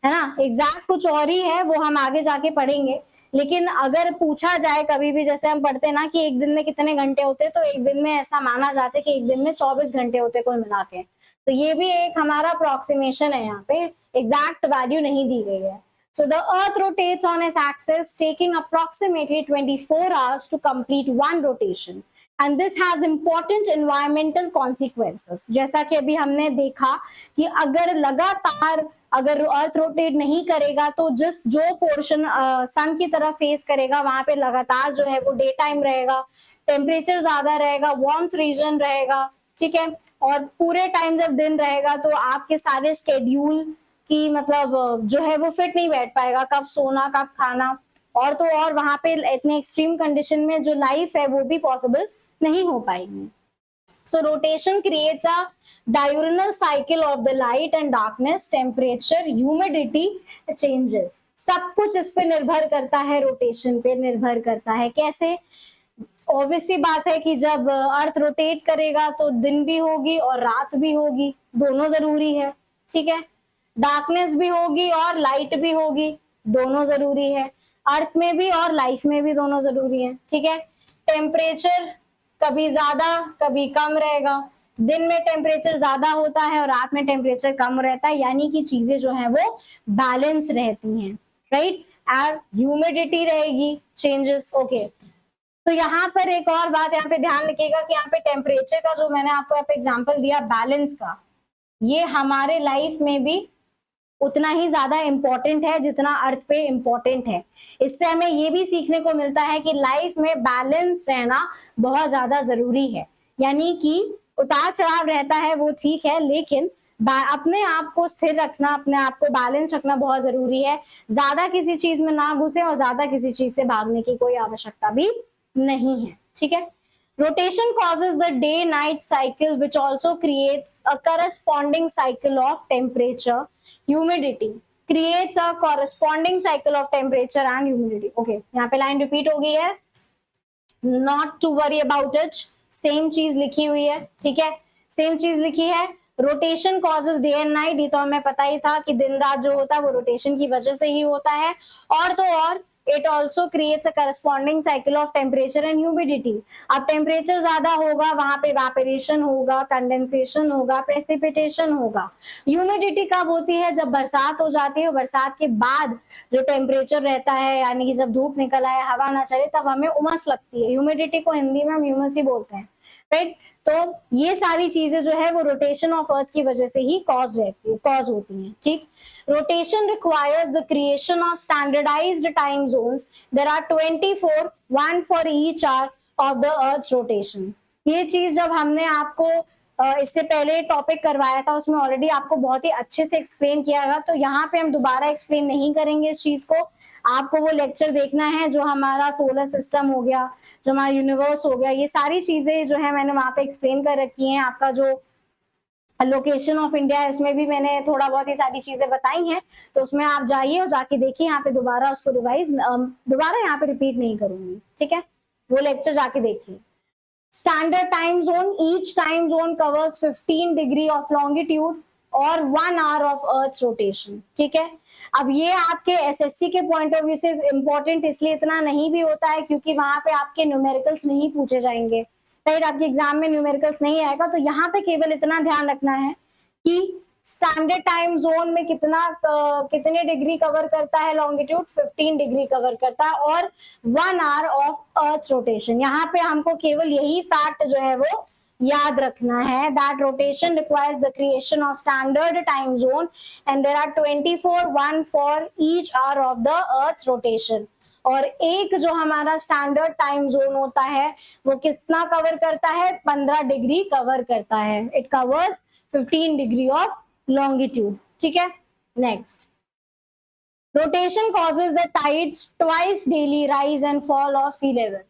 है ना। एग्जैक्ट कुछ और ही है, वो हम आगे जाके पढ़ेंगे। लेकिन अगर पूछा जाए कभी भी, जैसे हम पढ़ते हैं ना कि एक दिन में कितने घंटे होते हैं, तो एक दिन में ऐसा माना जाता है कि एक दिन में 24 घंटे होते कुल मिला के। तो ये भी एक हमारा अप्रोक्सीमेशन है, यहाँ पे एग्जैक्ट वैल्यू नहीं दी गई है। So the earth rotates on its axis taking approximately 24 hours to complete one rotation and this has important environmental consequences। जैसा कि अभी हमने देखा कि अगर लगातार अगर अर्थ रोटेट नहीं करेगा तो जो पोर्शन सन की तरफ फेस करेगा वहां पे लगातार जो है वो डे टाइम रहेगा, टेम्परेचर ज्यादा रहेगा, वार्मथ रीजन रहेगा। ठीक है, और पूरे टाइम जब दिन रहेगा तो आपके सारे स्केड्यूल की मतलब जो है वो फिट नहीं बैठ पाएगा, कब सोना कब खाना, और तो और वहां पे इतने एक्सट्रीम कंडीशन में जो लाइफ है वो भी पॉसिबल नहीं हो पाएगी। So rotation creates a diurnal cycle of the light and darkness, temperature, humidity changes। सब कुछ इस पे निर्भर करता है, रोटेशन पे निर्भर करता है। कैसे? ऑब्वियसली बात है कि जब अर्थ रोटेट करेगा तो दिन भी होगी और रात भी होगी, दोनों जरूरी है। ठीक है, डार्कनेस भी होगी और लाइट भी होगी, दोनों जरूरी है। अर्थ में भी और लाइफ में भी दोनों जरूरी है। ठीक है, टेम्परेचर कभी ज्यादा कभी कम रहेगा, दिन में टेम्परेचर ज्यादा होता है और रात में टेम्परेचर कम रहता है, यानी कि चीजें जो है वो बैलेंस रहती हैं, राइट। और ह्यूमिडिटी रहेगी, चेंजेस, ओके। तो यहाँ पर एक और बात यहाँ पे ध्यान रखिएगा कि यहाँ पे टेम्परेचर का जो मैंने आपको यहाँ पे एग्जांपल दिया बैलेंस का, ये हमारे लाइफ में भी उतना ही ज्यादा इंपॉर्टेंट है जितना अर्थ पे इंपॉर्टेंट है। इससे हमें ये भी सीखने को मिलता है कि लाइफ में बैलेंस रहना बहुत ज्यादा जरूरी है, यानी कि उतार चढ़ाव रहता है वो ठीक है, लेकिन अपने आप को स्थिर रखना, अपने आप को बैलेंस रखना बहुत जरूरी है। ज्यादा किसी चीज में ना घुसे और ज्यादा किसी चीज से भागने की कोई आवश्यकता भी नहीं है, ठीक है। Rotation causes the day night cycle which also creates a corresponding cycle of temperature, humidity, creates a corresponding cycle of temperature and humidity. Okay, यहाँ पे लाइन रिपीट हो गई है, not to worry about it, same चीज लिखी हुई है, ठीक है, सेम चीज लिखी है। Rotation causes day and night, ये तो हमें पता ही था कि दिन रात जो होता है वो रोटेशन की वजह से ही होता है। और तो और it also creates a corresponding cycle of temperature and humidity. अब टेम्परेचर ज्यादा होगा, वहां पे इवेपोरेशन होगा, कंडेंसेशन होगा, प्रेसिपिटेशन होगा। ह्यूमिडिटी कब होती है? जब बरसात हो जाती है, बरसात के बाद जो टेम्परेचर रहता है, यानी कि जब धूप निकल आए, हवा ना चले, तब हमें उमस लगती है। ह्यूमिडिटी को हिंदी में हम ह्यूमस ही बोलते हैं, राइट। तो ये सारी चीजें जो है वो रोटेशन ऑफ अर्थ की वजह से ही कॉज होती हैं, ठीक। Rotation requires the creation of standardized time zones. There are 24, one for each hour of the Earth's rotation. ये चीज जब हमने आपको इससे पहले टॉपिक करवाया था, उसमें ऑलरेडी आपको बहुत ही अच्छे से एक्सप्लेन किया था, तो यहाँ पे हम दोबारा एक्सप्लेन नहीं करेंगे इस चीज को। आपको वो लेक्चर देखना है जो हमारा सोलर सिस्टम हो गया, जो हमारा यूनिवर्स हो गया, ये सारी चीजें जो है मैंने वहां पे एक्सप्लेन कर रखी हैं। आपका जो लोकेशन ऑफ इंडिया है उसमें भी मैंने थोड़ा बहुत ये सारी चीजें बताई हैं, तो उसमें आप जाइए और जाके देखिए। यहाँ पे दोबारा उसको रिवाइज दोबारा यहाँ पे रिपीट नहीं करूंगी, ठीक है, वो लेक्चर जाके देखिए। Standard time zone, each time zone covers 15 degree of longitude और 1 आवर ऑफ अर्थ रोटेशन, ठीक है। अब ये आपके एसएससी के पॉइंट ऑफ व्यू से इंपॉर्टेंट इसलिए इतना नहीं भी होता है क्योंकि वहां पे आपके न्यूमेरिकल्स नहीं पूछे जाएंगे, राइट। आपके एग्जाम में न्यूमेरिकल्स नहीं आएगा, तो यहाँ पे केवल इतना ध्यान रखना है कि स्टैंडर्ड टाइम जोन में कितने डिग्री कवर करता है लॉन्गिट्यूड, 15 डिग्री कवर करता है, और 1 आवर ऑफ अर्थ रोटेशन। यहाँ पे हमको केवल यही फैक्ट जो है वो याद रखना है, that rotation requires the creation of standard time zone and there are 24, one for each hour of the earth rotation. और एक जो हमारा स्टैंडर्ड टाइम जोन होता है वो कितना कवर करता है? 15 डिग्री कवर करता है। It covers 15 degree of longitude, ठीक है। Next, rotation causes the tides twice daily rise and fall of sea level.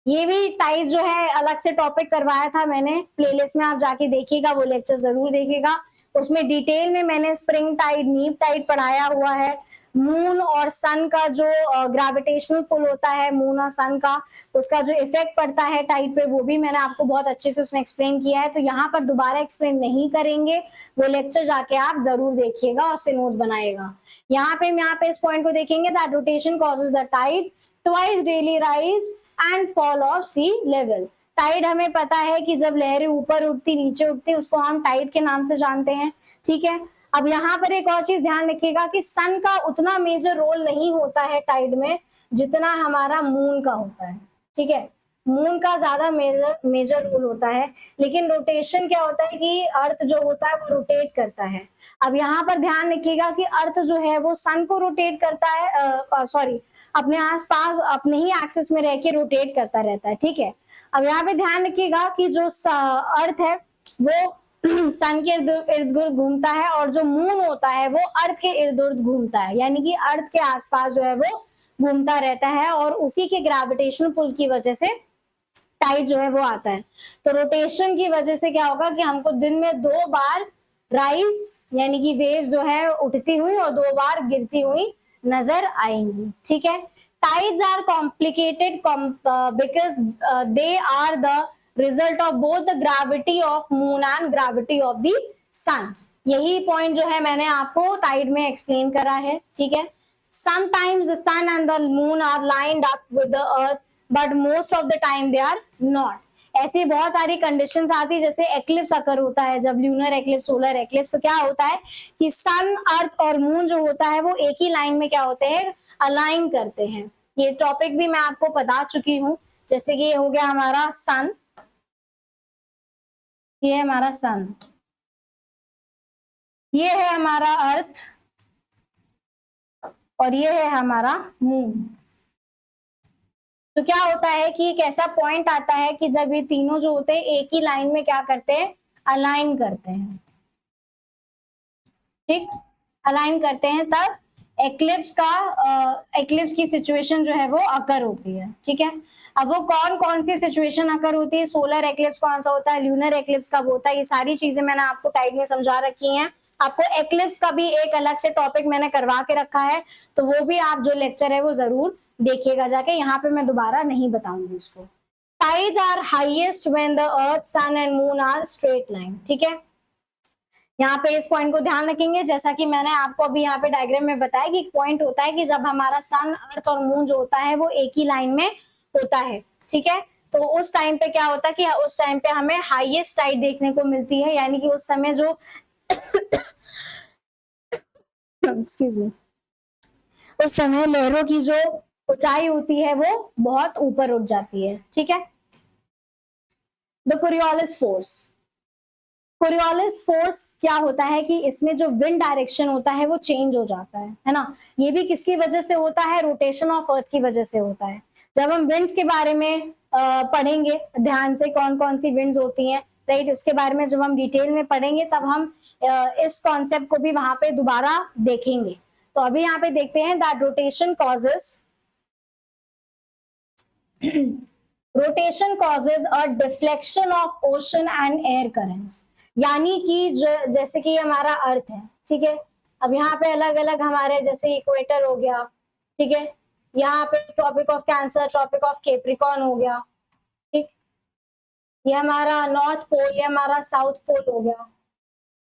ये भी टाइड जो है अलग से टॉपिक करवाया था मैंने, प्लेलिस्ट में आप जाके देखिएगा, वो लेक्चर जरूर देखिएगा। उसमें डिटेल में मैंने स्प्रिंग टाइड, नीप टाइड पढ़ाया हुआ है। मून और सन का जो ग्रेविटेशनल पुल होता है, मून और सन का, उसका जो इफेक्ट पड़ता है टाइड पे, वो भी मैंने आपको बहुत अच्छे से उसमें एक्सप्लेन किया है। तो यहाँ पर दोबारा एक्सप्लेन नहीं करेंगे, वो लेक्चर जाके आप जरूर देखिएगा और उससे नोट बनाएगा। यहाँ पे इस पॉइंट को देखेंगे, that rotation causes the tides twice daily rise and fall of sea level. Tide हमें पता है कि जब लहरें ऊपर उठती नीचे उठती उसको हम टाइड के नाम से जानते हैं, ठीक है। अब यहाँ पर एक और चीज ध्यान रखिएगा कि सन का उतना मेजर रोल नहीं होता है टाइड में जितना हमारा मून का होता है, ठीक है। मून का ज्यादा मेजर रोल होता है, लेकिन रोटेशन क्या होता है कि अर्थ जो होता है वो रोटेट करता है। अब यहाँ पर ध्यान रखिएगा कि अर्थ जो है वो सन को रोटेट करता है, सॉरी, अपने आसपास अपने ही एक्सिस में रह के रोटेट करता रहता है, ठीक है। अब यहाँ पे ध्यान रखिएगा कि जो अर्थ है वो सन के इर्द गिर्द घूमता है और जो मून होता है वो अर्थ के इर्द गिर्द घूमता है, यानी कि अर्थ के आसपास जो है वो घूमता रहता है, और उसी के ग्रेविटेशनल पुल की वजह से टाइड जो है वो आता है। तो रोटेशन की वजह से क्या होगा कि हमको दिन में 2 बार राइज यानी कि वेव जो है उठती हुई और 2 बार गिरती हुई नजर आएंगी, ठीक है। Tides are complicated because they are the result of both the gravity of moon and gravity of the sun. यही पॉइंट जो है मैंने आपको टाइड में एक्सप्लेन करा है, ठीक है। Sometimes the sun and the moon are lined up with the earth, but most of the time they are not. ऐसी बहुत सारी कंडीशंस आती है, जैसे एक्लिप्स अकर होता है, जब ल्यूनर एक्लिप्स, सोलर एक्लिप्स, तो क्या होता है कि सन, अर्थ और मून जो होता है वो एक ही लाइन में क्या होते हैं, अलाइन करते हैं। ये टॉपिक भी मैं आपको बता चुकी हूँ। जैसे कि ये हो गया हमारा सन, ये है हमारा सन, ये है हमारा अर्थ और ये है हमारा मून। तो क्या होता है कि एक ऐसा पॉइंट आता है कि जब ये तीनों जो होते हैं एक ही लाइन में क्या करते हैं, अलाइन करते हैं, ठीक, अलाइन करते हैं, तब एक्लिप्स की सिचुएशन जो है वो अकर होती है। ठीक है, अब वो कौन कौन सी सिचुएशन अकर होती है, सोलर एक्लिप्स कौन सा होता है, ल्यूनर एक्लिप्स कब होता है, ये सारी चीजें मैंने आपको टाइप में समझा रखी हैं। आपको एक्लिप्स का भी एक अलग से टॉपिक मैंने करवा के रखा है, तो वो भी आप जो लेक्चर है वो जरूर देखिएगा जाके, यहाँ पे मैं दोबारा नहीं बताऊंगी उसको। Tides are highest when the earth, sun and moon are straight line. ठीक है, यहाँ पे इस पॉइंट को ध्यान रखेंगे, जैसा कि मैंने आपको अभी यहाँ पे डायग्राम में बताया कि एक पॉइंट होता है कि जब हमारा सन, अर्थ और मून जो होता है वो एक ही लाइन में होता है। ठीक है, तो उस टाइम पे क्या होता है कि उस टाइम पे हमें हाईएस्ट टाइड देखने को मिलती है, यानी कि उस समय जो एक्सक्यूज मी, उस समय लहरों की जो ऊंचाई होती है वो बहुत ऊपर उठ जाती है। ठीक है, the Coriolis force, Coriolis force क्या होता है कि इसमें जो विंड डायरेक्शन होता है वो चेंज हो जाता है ना। ये भी किसकी वजह से होता है, रोटेशन ऑफ अर्थ की वजह से होता है। जब हम विंड्स के बारे में पढ़ेंगे ध्यान से, कौन कौन सी विंड्स होती हैं, राइट, उसके बारे में जब हम डिटेल में पढ़ेंगे तब हम इस कॉन्सेप्ट को भी वहां पे दोबारा देखेंगे। तो अभी यहाँ पे देखते हैं that rotation causes rotation causes a deflection of ocean and air currents, यानी कि जैसे कि हमारा अर्थ है, ठीक है, अब यहाँ पे अलग अलग हमारे जैसे इक्वेटर हो गया, ठीक है, यहाँ पे Tropic of Cancer, Tropic of Capricorn हो गया, ठीक, ये हमारा नॉर्थ पोल, ये हमारा साउथ पोल हो गया,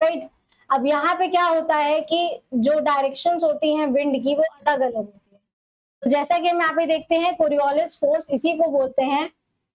राइट। अब यहाँ पे क्या होता है कि जो डायरेक्शंस होती हैं विंड की वो अलग अलग होती है। तो जैसा कि हम यहाँ पे देखते हैं कोरियोलिस फोर्स इसी को बोलते हैं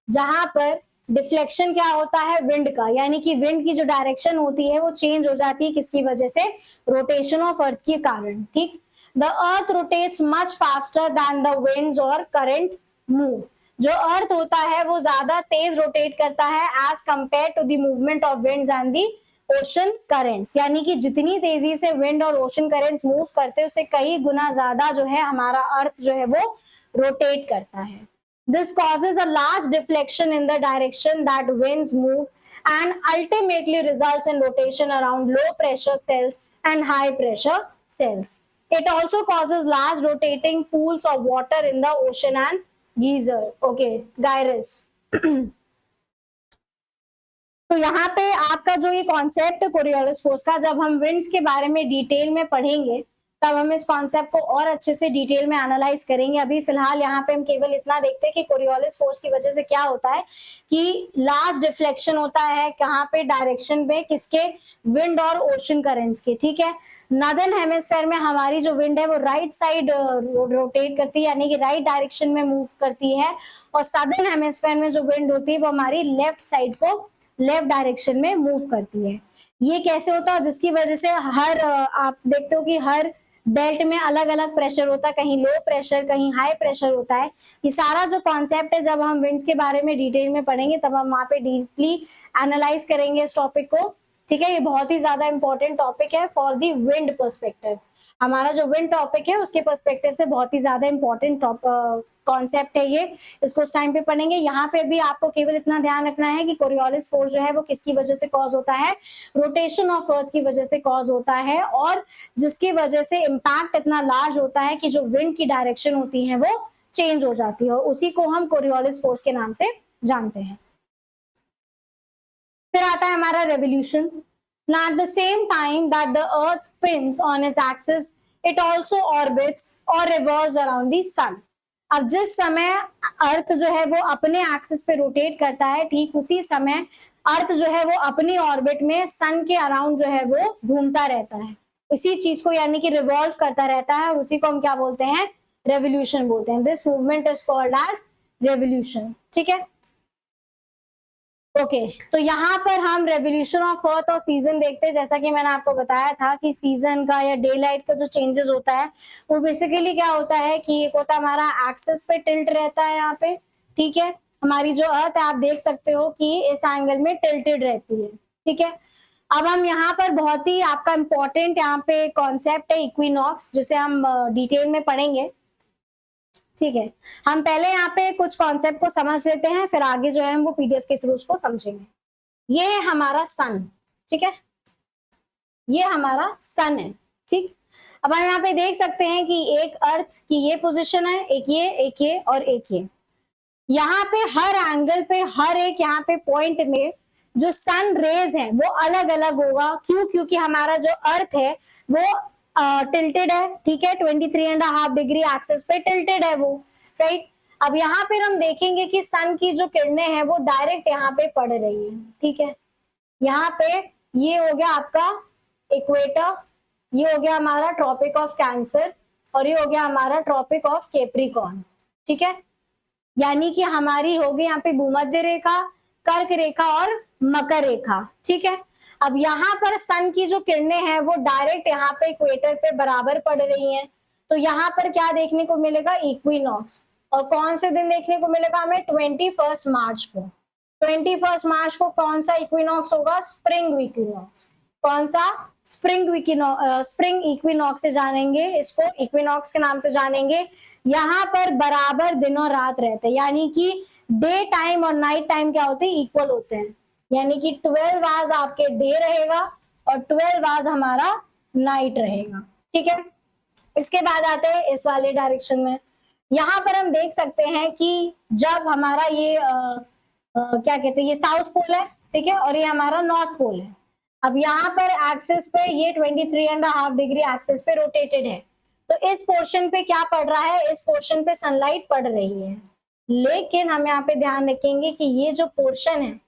जहां पर डिफ्लेक्शन क्या होता है, विंड का, यानी कि विंड की जो डायरेक्शन होती है वो चेंज हो जाती है, किसकी वजह से, रोटेशन ऑफ अर्थ के कारण। ठीक, the earth rotates much faster than the winds और करंट मूव, जो अर्थ होता है वो ज्यादा तेज रोटेट करता है as compare to the movement of winds and the ocean currents, यानी कि जितनी तेजी से विंड और ओशन करेंट्स मूव करते हैं उससे कई गुना ज्यादा जो है हमारा अर्थ जो है वो रोटेट करता है। This causes a large deflection in the direction that winds move and ultimately results in rotation around low pressure cells and high pressure cells. It also causes large rotating pools of water in the ocean and geyser. Okay, gyres. तो यहाँ पे आपका जो ये concept Coriolis force का, जब हम winds के बारे में डिटेल में पढ़ेंगे तब हम इस कॉन्सेप्ट को और अच्छे से डिटेल में एनालाइज करेंगे। अभी फिलहाल यहाँ पे हम केवल इतना देखते हैं कि कोरियोलिस फोर्स की वजह से क्या होता है कि लार्ज डिफ्लेक्शन होता है, कहाँ पे, डायरेक्शन पे, किसके, विंड और ओशन करेंट्स के। ठीक है, नॉर्दर्न हेमिस्फीयर में हमारी जो विंड है वो राइट साइड रोटेट करती है, यानी कि राइट डायरेक्शन में मूव करती है, और सदर्न हेमिस्फीयर में जो विंड होती है वो हमारी लेफ्ट साइड को, लेफ्ट डायरेक्शन में मूव करती है। ये कैसे होता है, जिसकी वजह से हर आप देखते हो कि हर बेल्ट में अलग अलग प्रेशर होता है, कहीं लो प्रेशर, कहीं हाई प्रेशर होता है। ये सारा जो कॉन्सेप्ट है जब हम विंड्स के बारे में डिटेल में पढ़ेंगे तब हम वहां पे डीपली एनालाइज करेंगे इस टॉपिक को। ठीक है, ये बहुत ही ज्यादा इंपॉर्टेंट टॉपिक है फॉर द विंड पर्सपेक्टिव। हमारा जो विंड टॉपिक है उसके पर्सपेक्टिव से बहुत ही ज्यादा इंपॉर्टेंट कॉन्सेप्ट है ये, इसको उस टाइम पे पढ़ेंगे। यहाँ पे भी आपको केवल इतना ध्यान रखना है कि कोरियोलिस फोर्स जो है वो किसकी वजह से कॉज होता है, रोटेशन ऑफ अर्थ की वजह से कॉज होता है, और जिसकी वजह से इम्पैक्ट इतना लार्ज होता है कि जो विंड की डायरेक्शन होती है वो चेंज हो जाती है, और उसी को हम कोरियोलिस फोर्स के नाम से जानते हैं। फिर आता है हमारा revolution. Now at the same time that the earth spins on its axis, it also orbits or revolves around the sun. अब जिस समय अर्थ जो है वो अपने एक्सिस पे रोटेट करता है, ठीक उसी समय अर्थ जो है वो अपनी ऑर्बिट में सन के अराउंड जो है वो घूमता रहता है, इसी चीज को यानी कि रिवॉल्व करता रहता है, और उसी को हम क्या बोलते हैं, रेवोल्यूशन बोलते हैं। This movement is called as revolution. ठीक है, ओके तो यहाँ पर हम रेवोल्यूशन ऑफ अर्थ और सीजन देखते हैं। जैसा कि मैंने आपको बताया था कि सीजन का या डे लाइट का जो चेंजेस होता है वो बेसिकली क्या होता है कि एक होता है हमारा एक्सिस पे टिल्ट रहता है यहाँ पे, ठीक है। हमारी जो अर्थ है आप देख सकते हो कि इस एंगल में टिल्टेड रहती है, ठीक है। अब हम यहाँ पर बहुत ही आपका इंपॉर्टेंट यहाँ पे कॉन्सेप्ट है इक्विनॉक्स, जिसे हम डिटेल में पढ़ेंगे, ठीक है। हम पहले यहाँ पे कुछ कॉन्सेप्ट को समझ लेते हैं, फिर आगे जो है हम वो पीडीएफ के थ्रू उसको समझेंगे। ये है हमारा सन, ठीक है, ये हमारा सन है, ठीक। अब हम यहाँ पे देख सकते हैं कि एक अर्थ की ये पोजीशन है, एक ये और एक ये। यहाँ पे हर एंगल पे हर एक यहाँ पे पॉइंट में जो सन रेज है वो अलग अलग होगा। क्यों? क्योंकि हमारा जो अर्थ है वो टिल्टेड है, ठीक है, 23.5 डिग्री एक्सिस पे टिल्टेड है वो, राइट। अब यहाँ पे हम देखेंगे कि सन की जो किरणें हैं वो डायरेक्ट यहाँ पे पड़ रही है, ठीक है। यहाँ पे ये हो गया आपका इक्वेटर, ये हो गया हमारा ट्रॉपिक ऑफ कैंसर और ये हो गया हमारा ट्रॉपिक ऑफ कैप्रिकॉर्न, ठीक है। यानी कि हमारी होगी यहाँ पे भूमध्य रेखा, कर्क रेखा और मकर रेखा, ठीक है। अब यहाँ पर सन की जो किरणें हैं वो डायरेक्ट यहाँ पे इक्वेटर पे बराबर पड़ रही हैं, तो यहाँ पर क्या देखने को मिलेगा? इक्विनॉक्स। और कौन से दिन देखने को मिलेगा हमें? 21 मार्च को। 21 मार्च को कौन सा इक्विनॉक्स होगा? Spring equinox. कौन सा? स्प्रिंग इक्विनॉक्स से जानेंगे इसको, इक्विनॉक्स के नाम से जानेंगे। यहाँ पर बराबर दिन और रात रहते हैं, यानी कि डे टाइम और नाइट टाइम क्या होते हैं? इक्वल होते हैं। यानी कि 12 आवर्स आपके डे रहेगा और 12 आवर्स हमारा नाइट रहेगा, ठीक है। इसके बाद आते हैं इस वाले डायरेक्शन में। यहाँ पर हम देख सकते हैं कि जब हमारा ये क्या कहते हैं, ये साउथ पोल है, ठीक है, और ये हमारा नॉर्थ पोल है। अब यहाँ पर एक्सिस पे ये 23.5 डिग्री एक्सिस पे रोटेटेड है, तो इस पोर्शन पे क्या पड़ रहा है? इस पोर्शन पे सनलाइट पड़ रही है। लेकिन हम यहाँ पे ध्यान रखेंगे कि ये जो पोर्शन है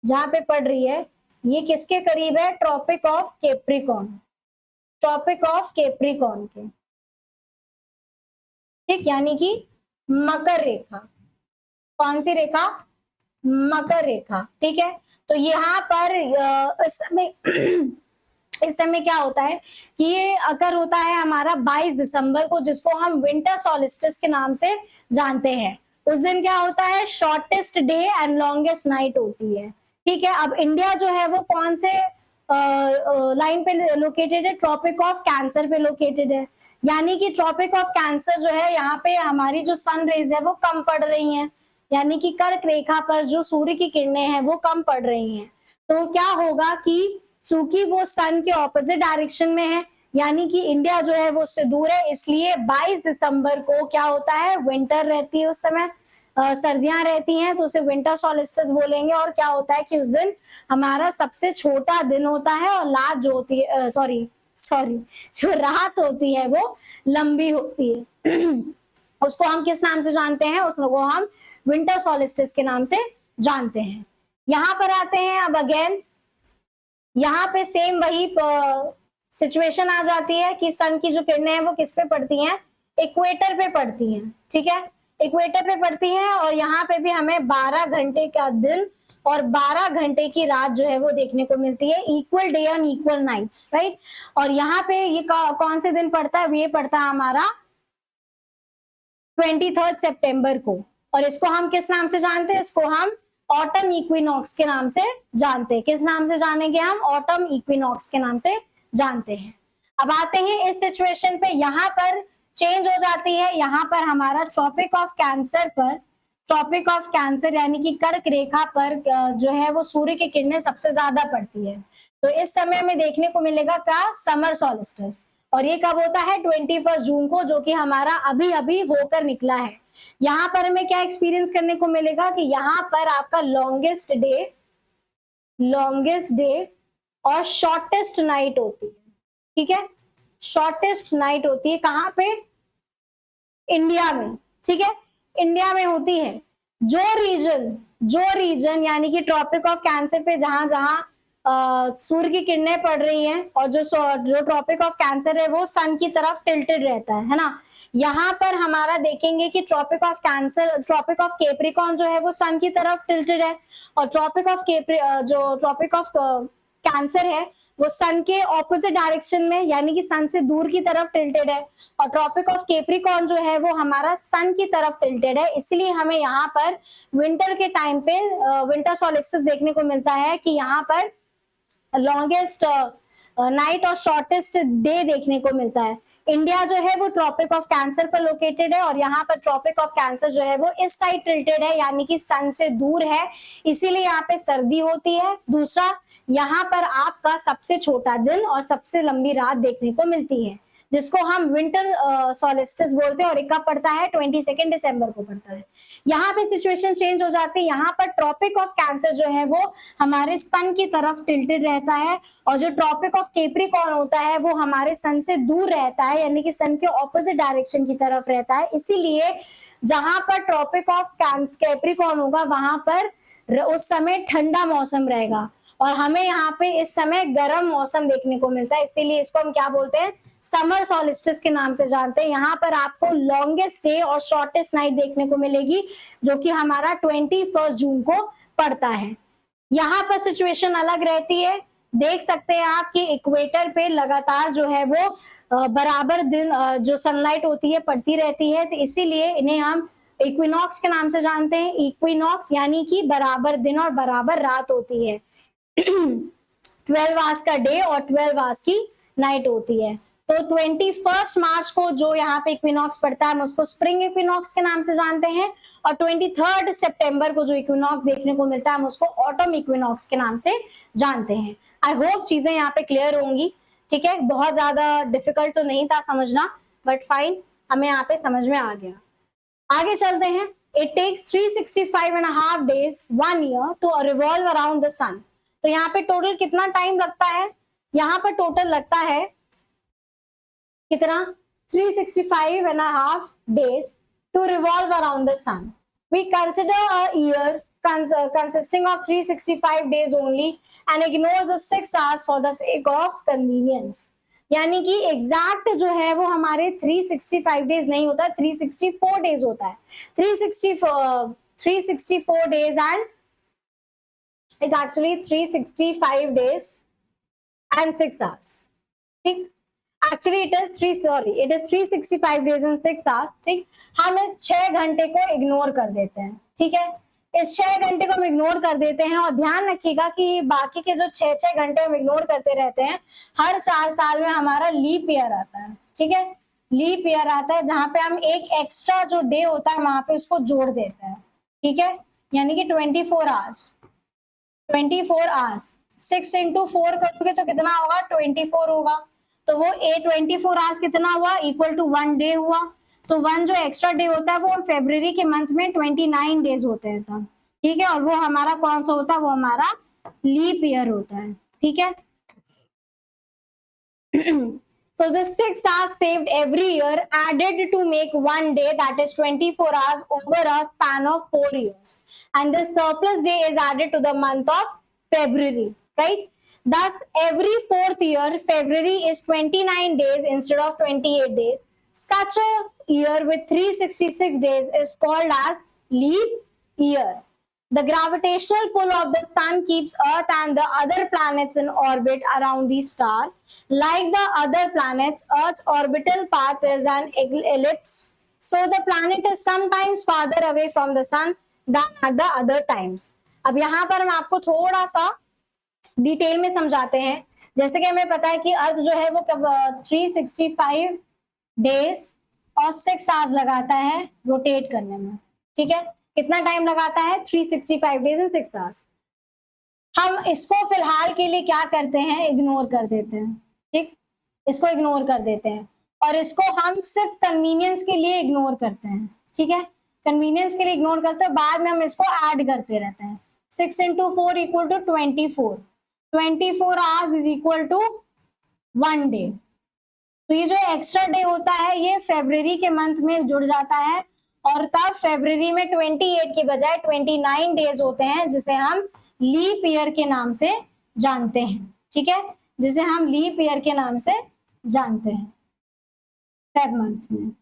जहां पे पड़ रही है ये किसके करीब है? Tropic of Capricorn, Tropic of Capricorn के, ठीक, यानी कि मकर रेखा। कौन सी रेखा? मकर रेखा, ठीक है। तो यहाँ पर इस समय क्या होता है कि ये अकर होता है हमारा 22 दिसंबर को, जिसको हम विंटर सॉलिस्टिस के नाम से जानते हैं। उस दिन क्या होता है? Shortest day and longest night होती है, ठीक है। अब इंडिया जो है वो कौन से लाइन पे लोकेटेड है? ट्रॉपिक ऑफ कैंसर पे लोकेटेड है। यानी कि ट्रॉपिक ऑफ कैंसर जो है यहाँ पे हमारी जो सन रेज है वो कम पड़ रही हैं, यानी कि कर्क रेखा पर जो सूर्य की किरणें हैं वो कम पड़ रही हैं। तो क्या होगा कि चूंकि वो सन के ऑपोजिट डायरेक्शन में है, यानी कि इंडिया जो है वो उससे दूर है, इसलिए 22 दिसंबर को क्या होता है? विंटर रहती है, उस समय सर्दियां रहती हैं, तो उसे विंटर सॉलिस्टिस बोलेंगे। और क्या होता है कि उस दिन हमारा सबसे छोटा दिन होता है और रात जो होती है जो रात होती है वो लंबी होती है। उसको हम किस नाम से जानते हैं? उसको हम विंटर सॉलिस्टिस के नाम से जानते हैं। यहाँ पर आते हैं अब अगेन, यहाँ पे सेम वही सिचुएशन आ जाती है कि सन की जो किरणें हैं वो किस पे पड़ती हैं? इक्वेटर पे पड़ती हैं, ठीक है, इक्वेटर पे पड़ती हैं। और यहाँ पे भी हमें 12 घंटे का दिन और 12 घंटे की रात जो है वो देखने को मिलती है, equal day and equal nights, right. और यहाँ पे ये कौन से दिन पड़ता है? ये पड़ता है हमारा 23 सितंबर को। और इसको हम किस नाम से जानते हैं? इसको हम ऑटम इक्विनॉक्स के नाम से जानते हैं। किस नाम से जानेंगे हम? ऑटम इक्विनॉक्स के नाम से जानते हैं। अब आते हैं इस सिचुएशन पे, यहाँ पर चेंज हो जाती है। यहाँ पर हमारा ट्रॉपिक ऑफ कैंसर पर, ट्रॉपिक ऑफ कैंसर यानी कि कर्क रेखा पर जो है वो सूर्य की किरणें सबसे ज्यादा पड़ती है। तो इस समय हमें देखने को मिलेगा क्या? Summer solstice. और ये कब होता है? 21 जून को, जो कि हमारा अभी अभी होकर निकला है। यहाँ पर हमें क्या एक्सपीरियंस करने को मिलेगा कि यहाँ पर आपका लॉन्गेस्ट डे और शॉर्टेस्ट नाइट होती है, ठीक है, शॉर्टेस्ट नाइट होती है। कहाँ पे? इंडिया में, ठीक है, इंडिया में होती है। जो रीजन यानी कि ट्रॉपिक ऑफ कैंसर पे जहां जहां सूर्य की किरणें पड़ रही हैं और जो ट्रॉपिक ऑफ कैंसर है वो सन की तरफ टिल्टेड रहता है ना। यहाँ पर हमारा देखेंगे कि ट्रॉपिक ऑफ केप्रिकॉन जो है वो सन की तरफ टिल्टेड है, और ट्रॉपिक ऑफ कैंसर है वो सन के ऑपोजिट डायरेक्शन में यानी कि सन से दूर की तरफ टिल्टेड है, और ट्रॉपिक ऑफ केप्रिकॉन जो है वो हमारा सन की तरफ टिल्टेड है। इसलिए हमें यहाँ पर विंटर के टाइम पे विंटर सोलिस्टिस देखने को मिलता है कि यहाँ पर लॉन्गेस्ट नाइट और शॉर्टेस्ट डे देखने को मिलता है। इंडिया जो है वो ट्रॉपिक ऑफ कैंसर पर लोकेटेड है, और यहाँ पर ट्रॉपिक ऑफ कैंसर जो है वो इस साइड टिल्टेड है यानी कि सन से दूर है, इसीलिए यहाँ पे सर्दी होती है। दूसरा, यहाँ पर आपका सबसे छोटा दिन और सबसे लंबी रात देखने को मिलती है, जिसको हम विंटर सोलिस्टिस बोलते हैं, और एक कब पड़ता है 22 दिसंबर को पड़ता है। यहाँ पे सिचुएशन चेंज हो जाती है, यहाँ पर ट्रॉपिक ऑफ कैंसर जो है वो हमारे सन की तरफ टिल्टेड रहता है, और जो ट्रॉपिक ऑफ केप्रिकॉन होता है वो हमारे सन से दूर रहता है यानी कि सन के ऑपोजिट डायरेक्शन की तरफ रहता है। इसीलिए जहां पर ट्रॉपिक ऑफ कैप्रिकॉन होगा वहां पर उस समय ठंडा मौसम रहेगा, और हमें यहाँ पे इस समय गर्म मौसम देखने को मिलता है, इसीलिए इसको हम क्या बोलते हैं, समर सॉलिस्टिस के नाम से जानते हैं। यहाँ पर आपको लॉन्गेस्ट डे और शॉर्टेस्ट नाइट देखने को मिलेगी, जो कि हमारा 21 जून को पड़ता है। यहाँ पर सिचुएशन अलग रहती है, देख सकते हैं आप कि इक्वेटर पे लगातार जो है वो बराबर दिन जो सनलाइट होती है पड़ती रहती है, तो इसीलिए इन्हें हम इक्विनॉक्स के नाम से जानते हैं। इक्विनॉक्स यानी कि बराबर दिन और बराबर रात होती है। 12 आवर्स का डे और 12 आवर्स की नाइट होती है। तो 21 मार्च को जो यहाँ पे इक्विनॉक्स पड़ता है हम उसको स्प्रिंग इक्विनॉक्स के नाम से जानते हैं, और 23 सितंबर को जो इक्विनॉक्स देखने को मिलता है हम उसको ऑटम इक्विनॉक्स के नाम से जानते हैं। आई होप चीजें यहाँ पे क्लियर होंगी, ठीक है। बहुत ज्यादा डिफिकल्ट तो नहीं था समझना, बट फाइन, हमें यहाँ पे समझ में आ गया। आगे चलते हैं। It takes 365.5 days 1 year to revolve around the sun. तो यहाँ पे टोटल कितना टाइम लगता है, यहाँ पर टोटल लगता है कितना, 365.5 days to revolve around the sun. We consider a year consisting of 365 days only and ignore the 6 hours for the sake of convenience. यानी कि एग्जैक्ट जो है वो हमारे 365 डेज नहीं होता, 364 डेज होता है। 364 days and it's actually 365 days and 6 hours. ठीक, actually it is 365 days and 6 hours। ठीक, हम इस 6 घंटे को इग्नोर कर देते हैं, ठीक है, इस 6 घंटे को हम इग्नोर कर देते हैं। और ध्यान रखिएगा कि बाकी के जो 6 घंटे हम इग्नोर करते रहते हैं, हर 4 साल में हमारा लीप ईयर आता है, ठीक है, लीप ईयर आता है जहां पे हम एक एक्स्ट्रा जो डे होता है वहां पे उसको जोड़ देते हैं, ठीक है, यानी कि 24 आवर्स 6 into 4 करोगे तो कितना होगा, 24 होगा। तो वो 24 आवर्स कितना हुआ, इक्वल टू 1 डे हुआ। तो 1 जो एक्स्ट्रा डे होता है वो फरवरी के मंथ में 29 डेज होते हैं तब, ठीक है, और वो हमारा कौन सा होता है, वो हमारा लीप ईयर होता है, ठीक है। So the 6 hours saved every year added to make 1 day, that is 24 hours over a span of 4 years, and the surplus day is added to the month of February, right? Thus, every 4th year, February is 29 days instead of 28 days. Such a year with 366 days is called as leap year. The gravitational pull of the sun keeps Earth and the other planets in orbit around the star. Like the other planets, Earth's orbital path is an ellipse. So the planet is sometimes farther away from the sun than at the other times. अब यहाँ पर हम आपको थोड़ा सा detail में समझाते हैं। जैसे कि हमें पता है कि अर्थ जो है वो 365 डेज और 6 आवर्स लगाता है रोटेट करने में, ठीक है, कितना टाइम लगाता है, 365 डेज एंड 6 आवर्स। हम इसको फिलहाल के लिए क्या करते हैं, इग्नोर कर देते हैं, ठीक, इसको इग्नोर कर देते हैं, और इसको हम सिर्फ कन्वीनियंस के लिए इग्नोर करते हैं, ठीक है, कन्वीनियंस के लिए इग्नोर करते हैं, बाद में हम इसको ऐड करते रहते हैं। 6 into 4 equal to 24 hours is equal to 1 day। तो ये जो एक्स्ट्रा डे होता है ये फरवरी के मंथ में जुड़ जाता है, और तब फरवरी में 28 के बजाय 29 डेज होते हैं, जिसे हम लीप ईयर के नाम से जानते हैं, ठीक है, जिसे हम लीप ईयर के नाम से जानते हैं, फेब मंथ में।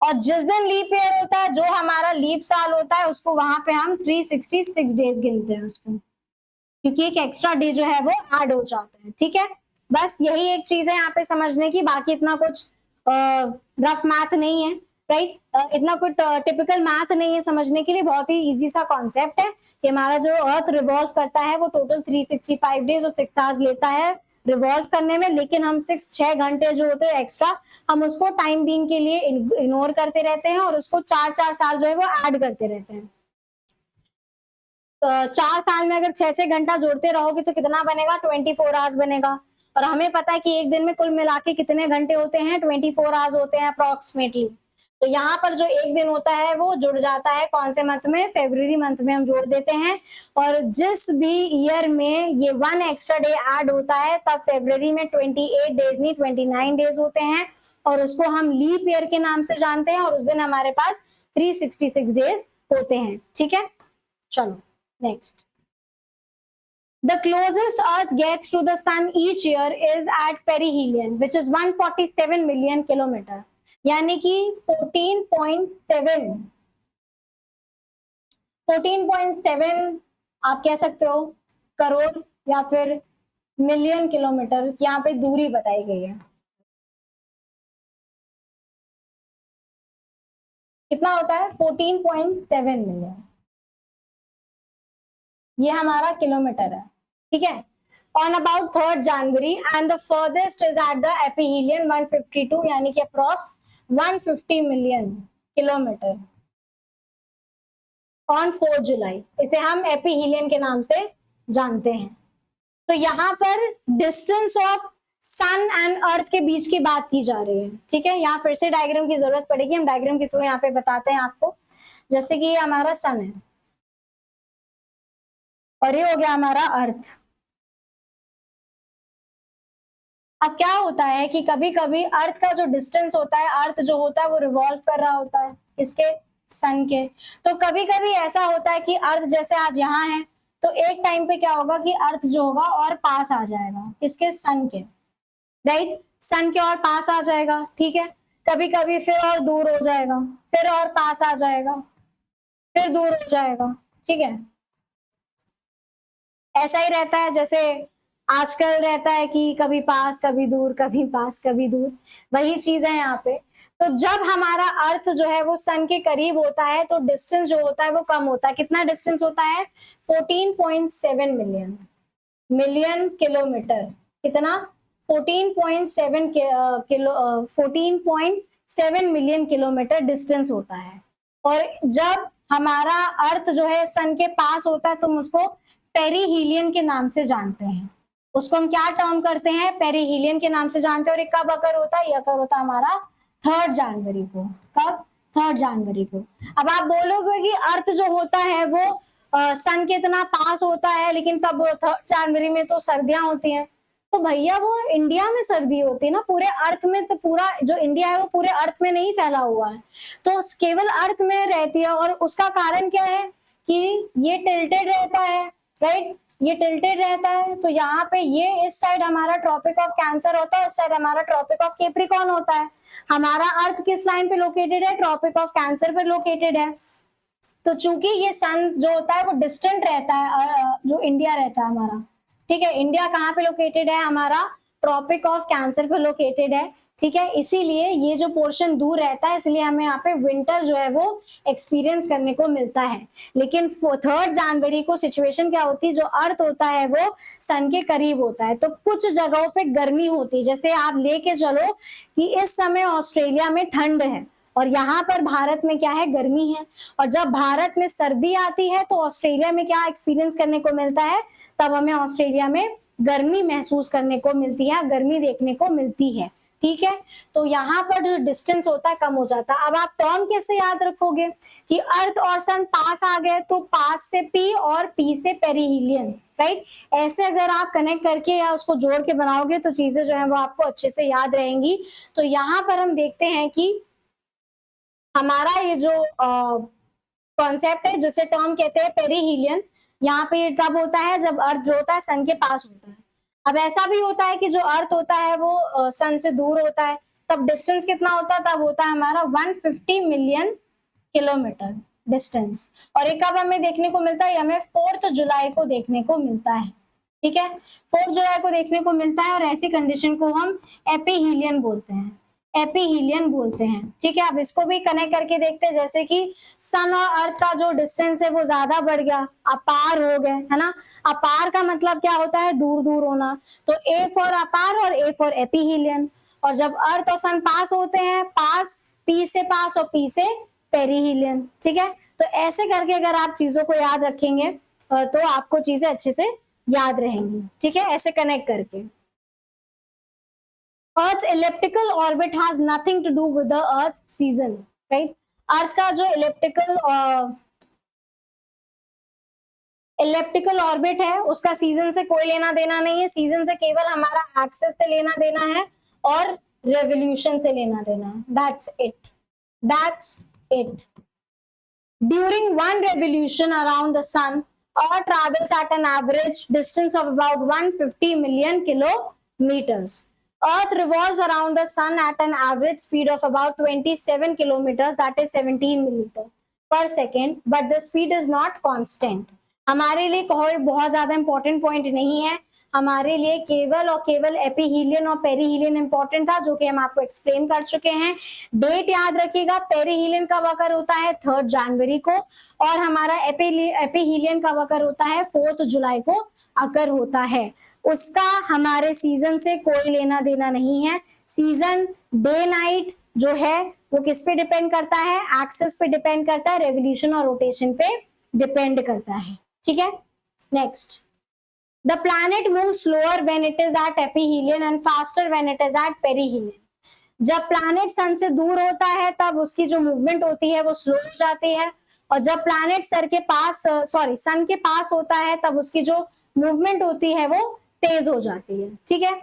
और जिस दिन लीप ईयर होता है, जो हमारा लीप साल होता है, उसको वहां पे हम 366 डेज गिनते हैं उसको, क्योंकि एक एक्स्ट्रा डे जो है वो ऐड हो जाता है, ठीक है। बस यही एक चीज है यहाँ पे समझने की, बाकी इतना कुछ रफ मैथ नहीं है, राइट। इतना कुछ टिपिकल मैथ नहीं है समझने के लिए, बहुत ही इजी सा कॉन्सेप्ट है कि हमारा जो अर्थ रिवॉल्व करता है वो टोटल 365 डेज और 6 आवर्स लेता है रिवॉल्व करने में, लेकिन हम 6 घंटे जो होते हैं एक्स्ट्रा, हम उसको टाइम बीइंग के लिए इग्नोर करते रहते हैं और उसको 4 साल जो है वो ऐड करते रहते हैं। 4 साल में अगर 6 घंटा जोड़ते रहोगे तो कितना बनेगा, 24 आवर्स बनेगा। और हमें पता है कि एक दिन में कुल मिला के कितने घंटे होते हैं, 24 आवर्स होते हैं अप्रोक्सीमेटली। तो यहाँ पर जो एक दिन होता है वो जुड़ जाता है कौन से मंथ में, फरवरी मंथ में हम जोड़ देते हैं। और जिस भी ईयर में ये 1 एक्स्ट्रा डे ऐड होता है, तब फरवरी में 28 डेज नहीं 29 डेज होते हैं, और उसको हम लीप ईयर के नाम से जानते हैं, और उस दिन हमारे पास 366 डेज होते हैं, ठीक है। चलो next, the closest Earth gets to the Sun each year is at perihelion, which is 147 million kilometer, यानी कि 14.7 आप कह सकते हो करोड़ या फिर मिलियन किलोमीटर, यहाँ पे दूरी बताई गई है। कितना होता है, 14.7 मिलियन, ये हमारा किलोमीटर है, ठीक है। On about 3rd January and the furthest is at the aphelion 152, यानी कि अप्रॉक्स 150 मिलियन किलोमीटर। On 4 जुलाई, इसे हम एपीहीलियन के नाम से जानते हैं। तो यहाँ पर distance of sun and earth के बीच की बात की जा रही है, ठीक है। यहाँ फिर से डायग्राम की जरूरत पड़ेगी, हम डायग्राम के थ्रू यहाँ पे बताते हैं आपको। जैसे कि ये हमारा सन है और ये हो गया हमारा अर्थ। अब क्या होता है कि कभी कभी अर्थ का जो डिस्टेंस होता है, अर्थ जो होता है वो रिवॉल्व कर रहा होता है इसके, सन के। तो कभी कभी ऐसा होता है कि अर्थ जैसे आज यहाँ है, तो एक टाइम पे क्या होगा कि अर्थ जो होगा और पास आ जाएगा इसके, सन के, राइट, सन के और पास आ जाएगा, ठीक है। कभी कभी फिर और दूर हो जाएगा, फिर और पास आ जाएगा, फिर दूर हो जाएगा, ठीक है। ऐसा ही रहता है जैसे आजकल रहता है कि कभी पास कभी दूर, कभी पास कभी दूर, वही चीज है यहाँ पे। तो जब हमारा अर्थ जो है वो सन के करीब होता है तो डिस्टेंस जो होता है वो कम होता है। कितना डिस्टेंस होता है, 14.7 मिलियन किलोमीटर। कितना, 14.7 मिलियन किलोमीटर डिस्टेंस होता है। और जब हमारा अर्थ जो है सन के पास होता है तो हम उसको पेरीहीलियन के नाम से जानते हैं। उसको हम क्या टर्म करते हैं, पेरीहीलियन के नाम से जानते हैं। और ये कब अकर होता है, ये अकर होता है हमारा 3rd जनवरी को। कब, 3rd जनवरी को। अब आप बोलोगे कि अर्थ जो होता है वो सन के इतना पास होता है, लेकिन तब 3rd जनवरी में तो सर्दियां होती हैं। तो भैया वो इंडिया में सर्दी होती है ना, पूरे अर्थ में, तो पूरा जो इंडिया है वो पूरे अर्थ में नहीं फैला हुआ है, तो केवल अर्थ में रहती है। और उसका कारण क्या है कि ये टिल्टेड रहता है, राइट, ये टिल्टेड रहता है। तो यहाँ पे ये इस साइड हमारा ट्रॉपिक ऑफ कैंसर होता है, इस साइड हमारा ट्रॉपिक ऑफ कैप्रिकॉर्न होता है। हमारा अर्थ किस लाइन पे लोकेटेड है, ट्रॉपिक ऑफ कैंसर पे लोकेटेड है। तो चूंकि ये सन जो होता है वो डिस्टेंट रहता है, जो इंडिया रहता है हमारा, ठीक है, इंडिया कहाँ पे लोकेटेड है, हमारा ट्रॉपिक ऑफ कैंसर पे लोकेटेड है, ठीक है। इसीलिए ये जो पोर्शन दूर रहता है, इसलिए हमें यहाँ पे विंटर जो है वो एक्सपीरियंस करने को मिलता है। लेकिन 3rd जनवरी को सिचुएशन क्या होती है, जो अर्थ होता है वो सन के करीब होता है, तो कुछ जगहों पे गर्मी होती है। जैसे आप लेके चलो कि इस समय ऑस्ट्रेलिया में ठंड है और यहाँ पर भारत में क्या है, गर्मी है। और जब भारत में सर्दी आती है तो ऑस्ट्रेलिया में क्या एक्सपीरियंस करने को मिलता है, तब हमें ऑस्ट्रेलिया में गर्मी महसूस करने को मिलती है, गर्मी देखने को मिलती है, ठीक है। तो यहाँ पर जो डिस्टेंस होता है कम हो जाता है। अब आप टर्म कैसे याद रखोगे कि अर्थ और सन पास आ गए, तो पास से पी और पी से पेरीहीलियन, राइट। ऐसे अगर आप कनेक्ट करके या उसको जोड़ के बनाओगे तो चीजें जो है वो आपको अच्छे से याद रहेंगी। तो यहाँ पर हम देखते हैं कि हमारा ये जो कॉन्सेप्ट है जिसे टर्म कहते हैं पेरीहीलियन, यहाँ पे तब होता है जब अर्थ जो होता है सन के पास होता है। अब ऐसा भी होता है कि जो अर्थ होता है वो सन से दूर होता है, तब डिस्टेंस कितना होता है, तब होता है हमारा 150 मिलियन किलोमीटर डिस्टेंस। और ये कब हमें देखने को मिलता है, हमें 4 जुलाई को देखने को मिलता है। ठीक है, 4 जुलाई को देखने को मिलता है और ऐसी कंडीशन को हम एपीहीलियन बोलते हैं, एपीहीलियन बोलते हैं। ठीक है, अब इसको भी कनेक्ट करके देखते हैं, जैसे कि सन और अर्थ का जो डिस्टेंस है वो ज्यादा बढ़ गया, अपार हो गए, है ना। अपार का मतलब क्या होता है, दूर दूर होना, तो ए फॉर अपार और ए फॉर एपीहीलियन। और जब अर्थ और सन पास होते हैं, पास पी से पास और पी से पेरीहीलियन। ठीक है, तो ऐसे करके अगर आप चीजों को याद रखेंगे तो आपको चीजें अच्छे से याद रहेंगी। ठीक है, ऐसे कनेक्ट करके। Earth's elliptical orbit has nothing to do with the Earth season, right? अर्थ का जो इलेप्टिकल ऑर्बिट है उसका सीजन से कोई लेना देना नहीं है। सीजन से केवल हमारा एक्सिस से लेना देना है और रेवोल्यूशन से लेना देना है। That's it, that's it. During one revolution around the sun, Earth travels at an average distance of about 150 million kilometers. Earth revolves around the sun at an average speed of about 27 kilometers, that is 17 meters per second, but the speed is not constant. हमारे लिए कोई बहुत ज्यादा important point नहीं है, हमारे लिए केवल और केवल एपीहीलियन और पेरीहीलियन इंपॉर्टेंट था, जो कि हम आपको एक्सप्लेन कर चुके हैं। डेट याद रखिएगा, पेरीहीलियन कब अकर होता है 3 जनवरी को, और हमारा एपीहीलियन कब अकर होता है 4 जुलाई को अकर होता है। उसका हमारे सीजन से कोई लेना देना नहीं है। सीजन डे नाइट जो है वो किस पे डिपेंड करता है, एक्सिस पे डिपेंड करता है, रेवोल्यूशन और रोटेशन पे डिपेंड करता है। ठीक है, next. The planet moves slower when it is at एपीहीलियन and faster when it is at perihelion. जब प्लैनेट सन से दूर होता है तब उसकी जो मूवमेंट होती है वो स्लो हो जाती है, और जब प्लैनेट सन के पास होता है तब उसकी जो मूवमेंट होती है वो तेज हो जाती है। ठीक है,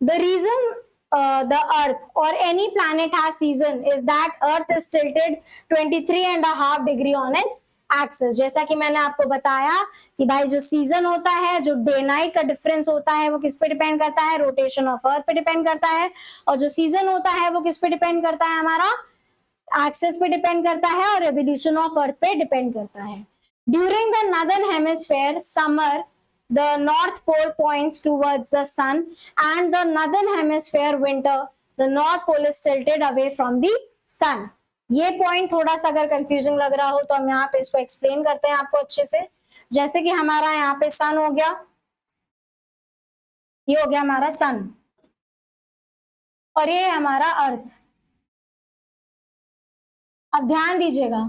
the reason the earth or any planet has season is that earth is tilted 23.5 degree on its access. जैसा कि मैंने आपको बताया कि भाई जो सीजन होता है, जो डे नाइट का डिफरेंस होता है वो किस पे डिपेंड करता है, रोटेशन ऑफ अर्थ पे डिपेंड करता है, और जो सीजन होता है वो किस पे डिपेंड करता है, हमारा एक्सेस पे डिपेंड करता है और रेवोल्यूशन ऑफ अर्थ पे डिपेंड करता है। During the northern hemisphere summer the north pole points towards the sun, and the northern hemisphere winter the north pole is tilted away from the sun। ये point थोड़ा सा अगर confusing लग रहा हो तो हम यहाँ पे इसको एक्सप्लेन करते हैं आपको अच्छे से। जैसे कि हमारा यहाँ पे सन हो गया, ये हो गया हमारा सन, और ये हमारा अर्थ। अब ध्यान दीजिएगा,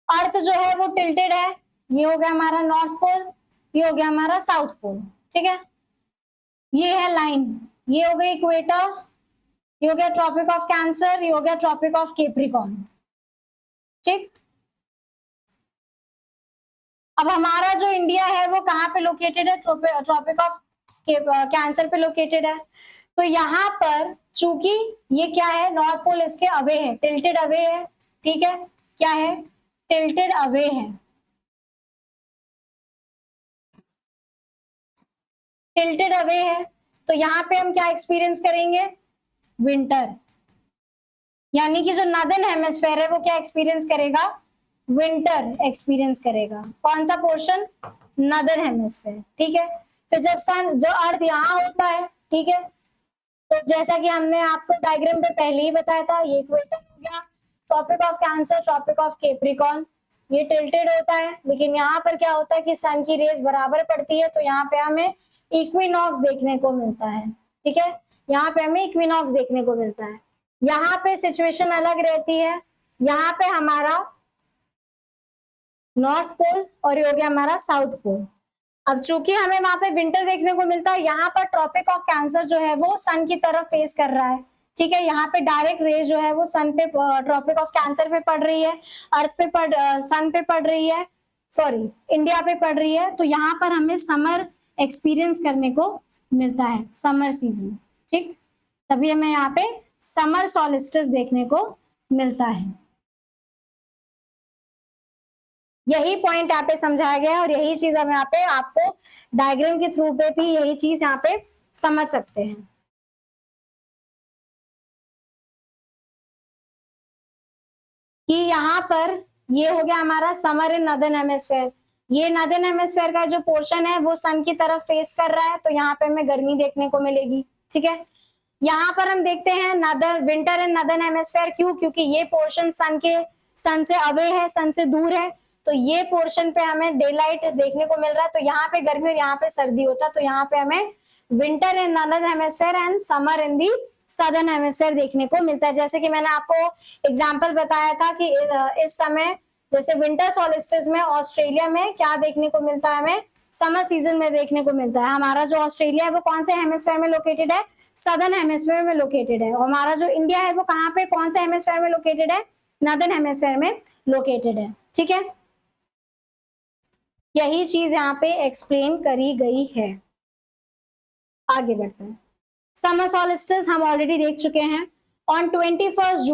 अर्थ जो है वो टिल्टेड है, ये हो गया हमारा नॉर्थ पोल, ये हो गया हमारा साउथ पोल। ठीक है, ये है लाइन, ये हो गई इक्वेटर, ये हो गया ट्रॉपिक ऑफ कैंसर, ये हो गया ट्रॉपिक ऑफ कैप्रिकॉर्न। ठीक, अब हमारा जो इंडिया है वो कहाँ पे लोकेटेड है, ट्रॉपिक ऑफ कैंसर पे लोकेटेड है। तो यहाँ पर चूंकि ये क्या है, नॉर्थ पोल इसके अवे है, टिल्टेड अवे है। ठीक है, क्या है, टिल्टेड अवे है, टिल्टेड अवे है। तो यहाँ पे हम क्या एक्सपीरियंस करेंगे, विंटर, यानी कि जो नॉर्दर्न हेमिस्फीयर है वो क्या एक्सपीरियंस करेगा, विंटर एक्सपीरियंस करेगा। कौन सा पोर्शन, नॉर्दर्न हेमिस्फीयर। ठीक है, फिर जब सन जो अर्थ यहाँ होता है, ठीक है, तो जैसा कि हमने आपको डायग्राम पे पहले ही बताया था, ये इक्वेटर हो गया, Tropic of Cancer, Tropic of Capricorn, ये टिल्टेड होता है। लेकिन यहाँ पर क्या होता है कि सन की रेस बराबर पड़ती है, तो यहाँ पे हमें इक्विनॉक्स देखने को मिलता है। ठीक है, यहाँ पे हमें इक्विनॉक्स देखने को मिलता है। यहाँ पे सिचुएशन अलग रहती है, यहाँ पे हमारा नॉर्थ पोल और ये हो गया हमारा साउथ पोल। अब चूंकि हमें वहां पे विंटर देखने को मिलता है, यहाँ पर ट्रॉपिक ऑफ कैंसर जो है वो सन की तरफ फेस कर रहा है। ठीक है, यहाँ पे डायरेक्ट रेज जो है वो सन पे, ट्रॉपिक ऑफ कैंसर पे पड़ रही है, अर्थ पे सन पे पड़ रही है, सॉरी इंडिया पे पड़ रही है। तो यहाँ पर हमें समर एक्सपीरियंस करने को मिलता है, समर सीजन। ठीक, तभी हमें यहाँ पे समर सॉलिस्टिस देखने को मिलता है। यही पॉइंट यहाँ पे समझाया गया है और यही चीज हम यहाँ पे आपको डायग्राम के थ्रू पे भी यही चीज यहाँ पे समझ सकते हैं कि यहाँ पर ये हो गया हमारा समर इन नदर्न हेमिस्फेयर। ये नदर्न हेमिस्फेयर का जो पोर्शन है वो सन की तरफ फेस कर रहा है, तो यहाँ पे हमें गर्मी देखने को मिलेगी। ठीक है, यहाँ पर हम देखते हैं नदर विंटर इन नदर्न हेमिस्फेयर। क्यों? क्योंकि ये पोर्शन सन से अवे है, सन से दूर है, तो ये पोर्शन पे हमें डे लाइट देखने को मिल रहा है, तो यहाँ पे गर्मी और यहाँ पे सर्दी होता है, तो यहाँ पे हमें winter in northern hemisphere and summer in the southern hemisphere देखने को मिलता है। जैसे कि मैंने आपको एग्जाम्पल बताया था कि इस समय जैसे विंटर सॉलिस्टिस में ऑस्ट्रेलिया में क्या देखने को मिलता है, हमें समर सीजन में देखने को मिलता है। हमारा जो ऑस्ट्रेलिया है वो कौन से हेमिस्फेयर में लोकेटेड है? सदर्न हेमिस्फेयर में लोकेटेड है। और हमारा जो इंडिया है वो कहाँ पे कौन से हेमिस्फेयर में लोकेटेड है? नॉर्दर्न हेमिस्फेयर में लोकेटेड है। ठीक है, यही चीज यहाँ पे एक्सप्लेन करी गई है। आगे बढ़ते हैं। समर सॉलिस्टिस हम ऑलरेडी देख चुके हैं। On 21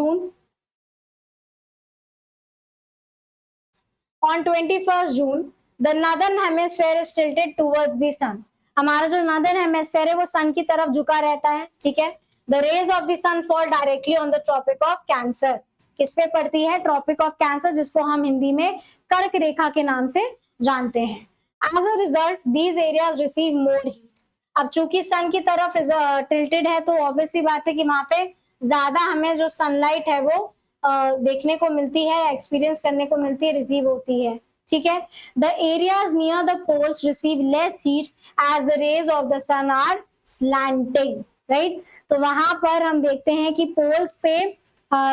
June the northern hemisphere is tilted towards the sun. हमारा जो नॉर्दर्न हेमिस्फेयर है वो सन की तरफ झुका रहता है। ठीक है, the rays of the sun fall directly on the Tropic of Cancer. किस पे पड़ती है? ट्रॉपिक ऑफ कैंसर, जिसको हम हिंदी में कर्क रेखा के नाम से जानते हैं। As a result these areas receive more heat. अब चूंकि सन की तरफ टिल्टेड है, तो ऑब्वियस सी बात है कि वहां पे ज्यादा हमें जो सनलाइट है वो देखने को मिलती है, एक्सपीरियंस करने को मिलती है, रिसीव होती है। ठीक है, the areas near the poles receive less heat as the rays of the sun are slanting. Right, तो वहां पर हम देखते हैं कि पोल्स पे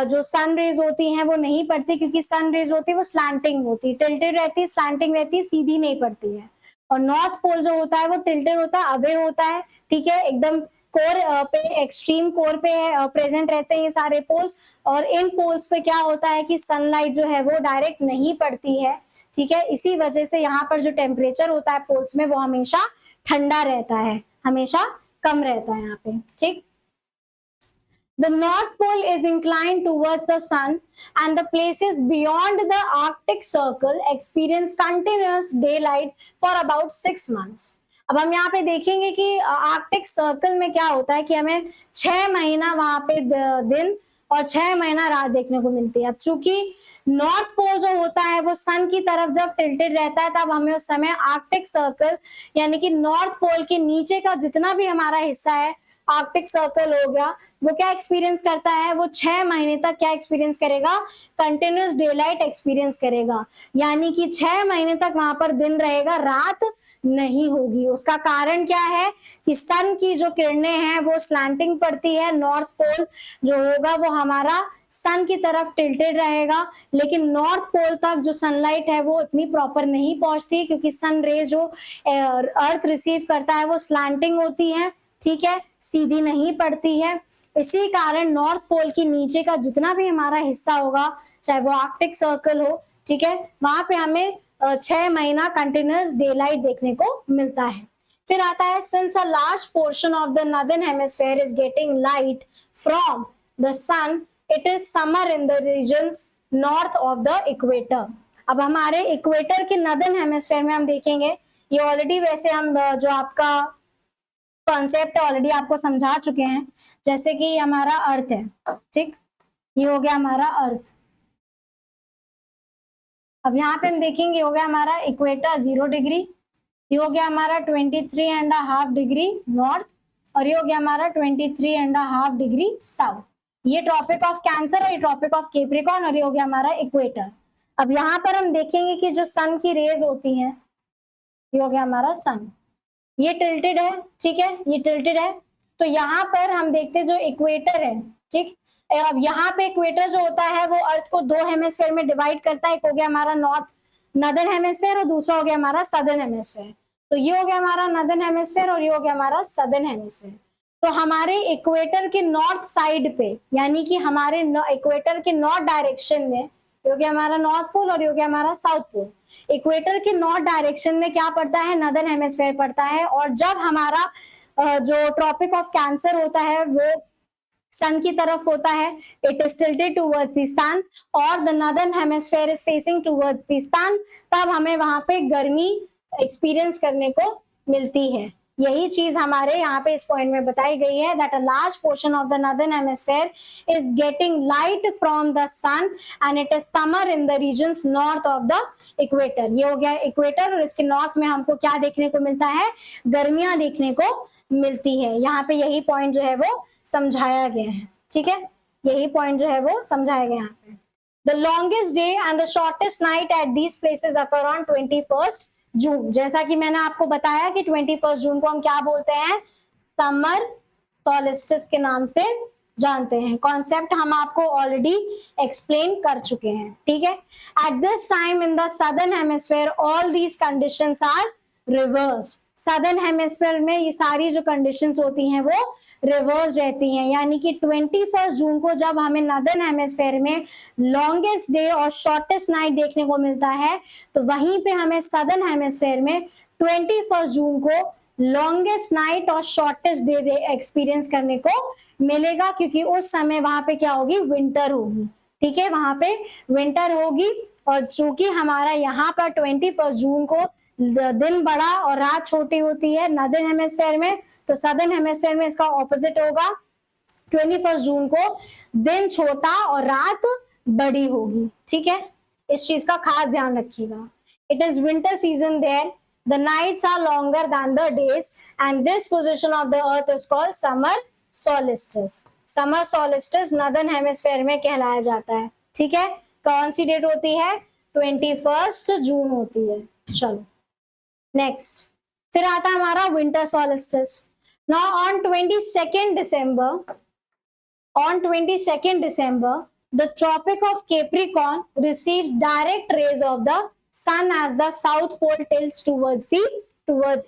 जो सन रेज होती हैं वो नहीं पड़ती, क्योंकि सन रेज होती है वो स्लैंटिंग होती है, टिल्टेड रहती है, स्लैंटिंग रहती है, सीधी नहीं पड़ती है। और नॉर्थ पोल जो होता है वो टिल्टेड होता है, अवे होता है। ठीक है, एकदम कोर पे, एक्सट्रीम कोर पे प्रेजेंट रहते हैं ये सारे पोल्स। और इन पोल्स पे क्या होता है कि सनलाइट जो है वो डायरेक्ट नहीं पड़ती है। ठीक है, इसी वजह से यहाँ पर जो टेम्परेचर होता है पोल्स में वो हमेशा ठंडा रहता है, हमेशा कम रहता है यहाँ पे। ठीक, the north pole is inclined towards the sun and the places beyond the arctic circle experience continuous daylight for about 6 months. अब हम यहाँ पे देखेंगे कि आर्कटिक सर्कल में क्या होता है कि हमें 6 महीना वहां पे दिन और 6 महीना रात देखने को मिलती है। अब चूंकि नॉर्थ पोल जो होता है वो सन की तरफ जब टिल्टेड रहता है, तब हमें उस समय आर्कटिक सर्कल यानी कि नॉर्थ पोल के नीचे का जितना भी हमारा हिस्सा है, आर्कटिक सर्कल हो गया, वो क्या एक्सपीरियंस करता है? वो 6 महीने तक क्या एक्सपीरियंस करेगा? कंटिन्यूस डे लाइट एक्सपीरियंस करेगा। यानी कि 6 महीने तक वहां पर दिन रहेगा, रात नहीं होगी। उसका कारण क्या है कि सन की जो किरणें हैं वो स्लैंटिंग पड़ती है, नॉर्थ पोल जो होगा वो हमारा सन की तरफ टिल्टेड रहेगा, लेकिन नॉर्थ पोल तक जो सनलाइट है वो इतनी प्रॉपर नहीं पहुंचती, क्योंकि सन रेज जो अर्थ रिसीव करता है वो स्लैंटिंग होती है। ठीक है, सीधी नहीं पड़ती है। इसी कारण नॉर्थ पोल के नीचे का जितना भी हमारा हिस्सा होगा, चाहे वो आर्कटिक सर्कल हो, ठीक है, वहां पे हमें 6 महीना कंटिन्यूस डे लाइट देखने को मिलता है। फिर आता है since a large portion of the northern hemisphere is getting light from the sun, it is summer in the regions north of the equator. अब हमारे इक्वेटर के नॉर्दर्न हेमिस्फीयर में हम देखेंगे, ये ऑलरेडी वैसे हम जो आपका कॉन्सेप्ट ऑलरेडी आपको समझा चुके हैं। जैसे कि हमारा अर्थ है, ठीक, ये हो गया हमारा अर्थ। अब यहाँ पे हम देखेंगे हो गया हमारा इक्वेटर 0 डिग्री, ये हो गया हमारा 23.5 डिग्री नॉर्थ, और ये हो गया हमारा 23.5 डिग्री साउथ। ये ट्रॉपिक ऑफ कैंसर और ये ट्रॉपिक ऑफ कैप्रिकॉर्न, और ये हो गया हमारा इक्वेटर। अब यहाँ पर हम देखेंगे कि जो सन की रेज होती हैं, ये हो गया हमारा सन, ये टिल्टेड है। ठीक है, ये टिल्टेड है, तो यहाँ पर हम देखते हैं जो इक्वेटर है, ठीक। अब यहाँ पे इक्वेटर जो होता है वो अर्थ को 2 हेमिस्फीयर में डिवाइड करता है। एक हो गया हमारा नॉर्दर्न हेमिस्फीयर और दूसरा हो गया हमारा सदर्न हेमिस्फीयर। तो ये हो गया हमारा नॉर्दर्न हेमिस्फीयर और ये हो गया हमारा सदर्न हेमिस्फीयर। तो हमारे इक्वेटर के नॉर्थ साइड पे, यानी कि हमारे इक्वेटर के नॉर्थ डायरेक्शन में, ये हो गया हमारा नॉर्थ पोल और ये हो गया हमारा साउथ पोल। इक्वेटर के नॉर्थ डायरेक्शन में क्या पड़ता है? नॉर्दर्न हेमिस्फीयर पड़ता है। और जब हमारा जो ट्रॉपिक ऑफ कैंसर होता है वो सन की तरफ होता है, it is tilted towards the sun, और the northern hemisphere is facing towards the sun, तब हमें वहां पे गर्मी एक्सपीरियंस करने को मिलती है। यही चीज हमारे यहाँ पे इस पॉइंट में बताई गई है, that a large portion of the northern hemisphere is getting light from the sun and it is summer in the regions north of the equator. ये हो गया इक्वेटर, और इसके नॉर्थ में हमको क्या देखने को मिलता है, गर्मियां देखने को मिलती है। यहाँ पे यही पॉइंट जो है वो समझाया गया है, ठीक है, यही पॉइंट जो है वो समझाया गया यहाँ पे। The longest day and the shortest night at these places occur on 21 जून। जैसा कि मैंने आपको बताया कि 21 जून को हम क्या बोलते हैं, समर सॉलिस्टिस के नाम से जानते हैं। कॉन्सेप्ट हम आपको ऑलरेडी एक्सप्लेन कर चुके हैं, ठीक है। At this time in the southern hemisphere all these conditions are reversed. Southern hemisphere में ये सारी जो कंडीशंस होती हैं वो रिवर्स रहती हैं, यानी कि 21 जून को जब हमें नॉर्दर्न हेमिस्फीयर में लॉन्गेस्ट डे और शॉर्टेस्ट नाइट देखने को मिलता है, तो वहीं पे हमें सदर्न हेमिस्फीयर में 21 जून को लॉन्गेस्ट नाइट और शॉर्टेस्ट डे एक्सपीरियंस करने को मिलेगा, क्योंकि उस समय वहां पे क्या होगी, विंटर होगी, ठीक है, वहां पे विंटर होगी। और चूंकि हमारा यहाँ पर 21 जून को दिन बड़ा और रात छोटी होती है नॉर्दर्न हेमिस्फीयर में, तो सदर्न हेमिस्फीयर में इसका ऑपोजिट होगा। 21 जून को दिन छोटा और रात बड़ी होगी, ठीक है, इस चीज का खास ध्यान रखिएगा। It is winter season there, the nights are longer than the days and this position of the earth is called summer solstice. Summer solstice northern hemisphere में कहलाया जाता है, ठीक है। कौन सी डेट होती है, 21 जून होती है। चलो नेक्स्ट, फिर आता है हमारा winter solstice. Now on 22 December, the Tropic of Capricorn receives direct rays of the sun as the south pole tilts towards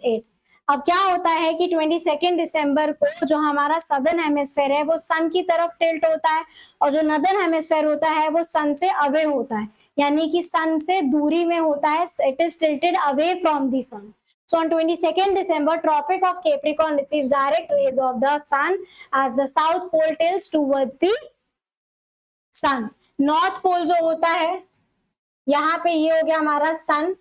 it. अब क्या होता है कि 22 दिसंबर को जो हमारा सदर्न हेमिस्फीयर है वो सन की तरफ टिल्ट होता है, और जो नॉर्दर्न हेमिस्फीयर होता है वो सन से अवे होता है, यानी कि सन से दूरी में होता है, it is tilted away from the sun. So on 22 December, Tropic of Capricorn receives direct rays of the sun as the south pole tilts towards the sun. North pole जो होता है, यहाँ पे ये हो गया हमारा सन,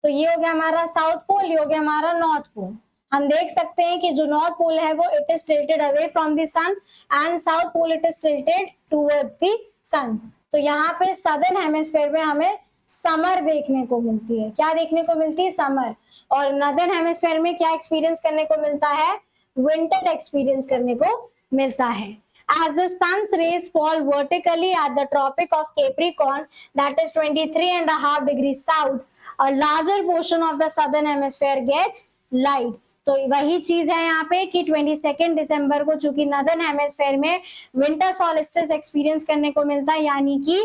तो ये हो गया हमारा साउथ पोल, ये हो गया हमारा नॉर्थ पोल। हम देख सकते हैं कि जो नॉर्थ पोल है वो it is tilted away from the sun and south pole it is tilted towards the sun. तो यहाँ पे सदर्न हेमिस्फीयर में हमें समर देखने को मिलती है। क्या देखने को मिलती है, समर। और नॉर्दर्न हेमिस्फीयर में क्या एक्सपीरियंस करने को मिलता है, विंटर एक्सपीरियंस करने को मिलता है। As the sun's rays fall vertically at the Tropic of Capricorn, that is 23.5 degrees south, a larger portion of the southern hemisphere gets light. तो वही चीज है यहाँ पे कि 22 दिसंबर को चूंकि नॉर्दर्न हेमिस्फीयर में विंटर सॉलिस्टिस एक्सपीरियंस करने को मिलता है, यानी कि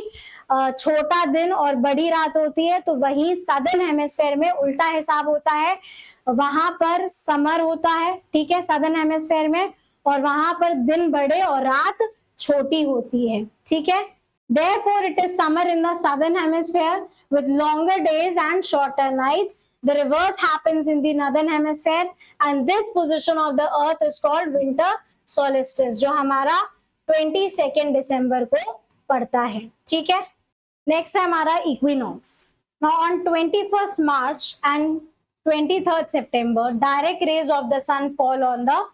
छोटा दिन और बड़ी रात होती है, तो वही सदर्न हेमिस्फीयर में उल्टा हिसाब होता है, वहां पर समर होता है, ठीक है, सदर्न हेमिस्फीयर में, और वहां पर दिन बड़े और रात छोटी होती है, ठीक है। Therefore, it is summer in the southern hemisphere with longer days and shorter nights. The reverse happens in the northern hemisphere, and this position of the earth is called winter solstice, जो हमारा 22 दिसंबर को पड़ता है, ठीक है। Next है हमारा equinox. Now on 21st March and 23rd September, direct rays of the sun fall on the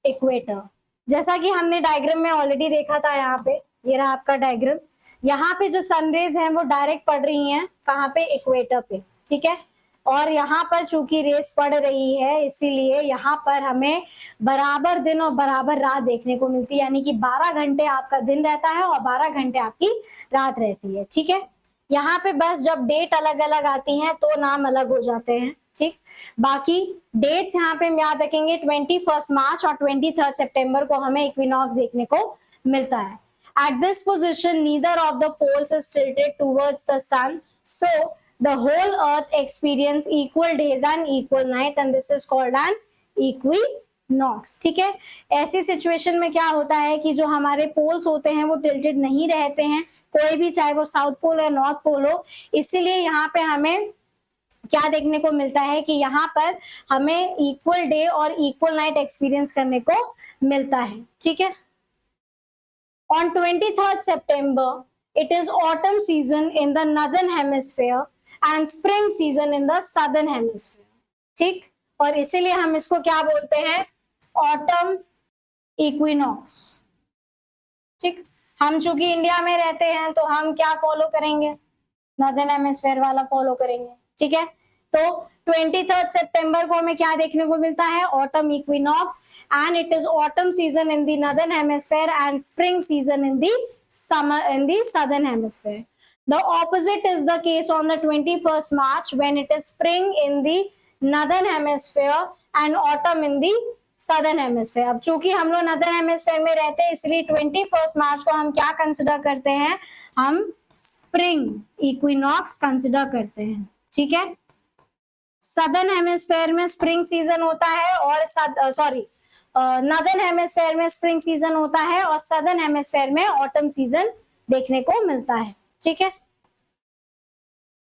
equator. जैसा कि हमने डायग्राम में ऑलरेडी देखा था, यहाँ पे ये रहा आपका डायग्राम। यहाँ पे जो सनरेज हैं वो डायरेक्ट पड़ रही हैं कहाँ पे, इक्वेटर पे, ठीक है। और यहाँ पर चूंकि रेस पड़ रही है इसीलिए यहाँ पर हमें बराबर दिन और बराबर रात देखने को मिलती है, यानी कि 12 घंटे आपका दिन रहता है और 12 घंटे आपकी रात रहती है, ठीक है। यहाँ पे बस जब डेट अलग अलग आती हैं तो नाम अलग हो जाते हैं, ठीक। बाकी डेट्स यहाँ पे हम याद रखेंगे, 21 मार्च और 23 सितंबर को हमें इक्विनॉक्स देखने को मिलता है। At this position neither of the poles is tilted towards the sun, so the whole earth experience equal days and equal nights and this is called an equinox, ठीक है। ऐसी सिचुएशन में क्या होता है कि जो हमारे पोल्स होते हैं वो टिल्टेड नहीं रहते हैं, कोई भी, चाहे वो साउथ पोल या नॉर्थ पोल हो, इसीलिए यहाँ पे हमें क्या देखने को मिलता है कि यहाँ पर हमें इक्वल डे और इक्वल नाइट एक्सपीरियंस करने को मिलता है, ठीक है। On 23rd September, it is autumn season in the northern hemisphere and spring season in the southern hemisphere. ठीक, और इसीलिए हम इसको क्या बोलते हैं, ऑटम इक्विनॉक्स। ठीक, हम चूंकि इंडिया में रहते हैं तो हम क्या फॉलो करेंगे, नॉर्दर्न हेमिस्फेयर वाला फॉलो करेंगे। ठीक है, तो 23rd सितंबर को हमें क्या देखने को मिलता है, autumn equinox, and it is autumn season in the northern hemisphere and spring season in the summer in the southern hemisphere. The opposite is the case on the 21st March when it is spring in the northern hemisphere and autumn in the southern hemisphere। अब चूंकि हम लोग northern hemisphere में रहते हैं इसलिए 21st मार्च को हम क्या कंसिडर करते हैं, हम स्प्रिंग इक्विनॉक्स कंसिडर करते हैं। ठीक है, सदर्न हेमिस्फेयर में स्प्रिंग सीजन होता है और नॉर्दर्न हेमिस्फेयर में स्प्रिंग सीजन होता है और सदर्न हेमिस्फेयर में ऑटम सीजन देखने को मिलता है। ठीक है,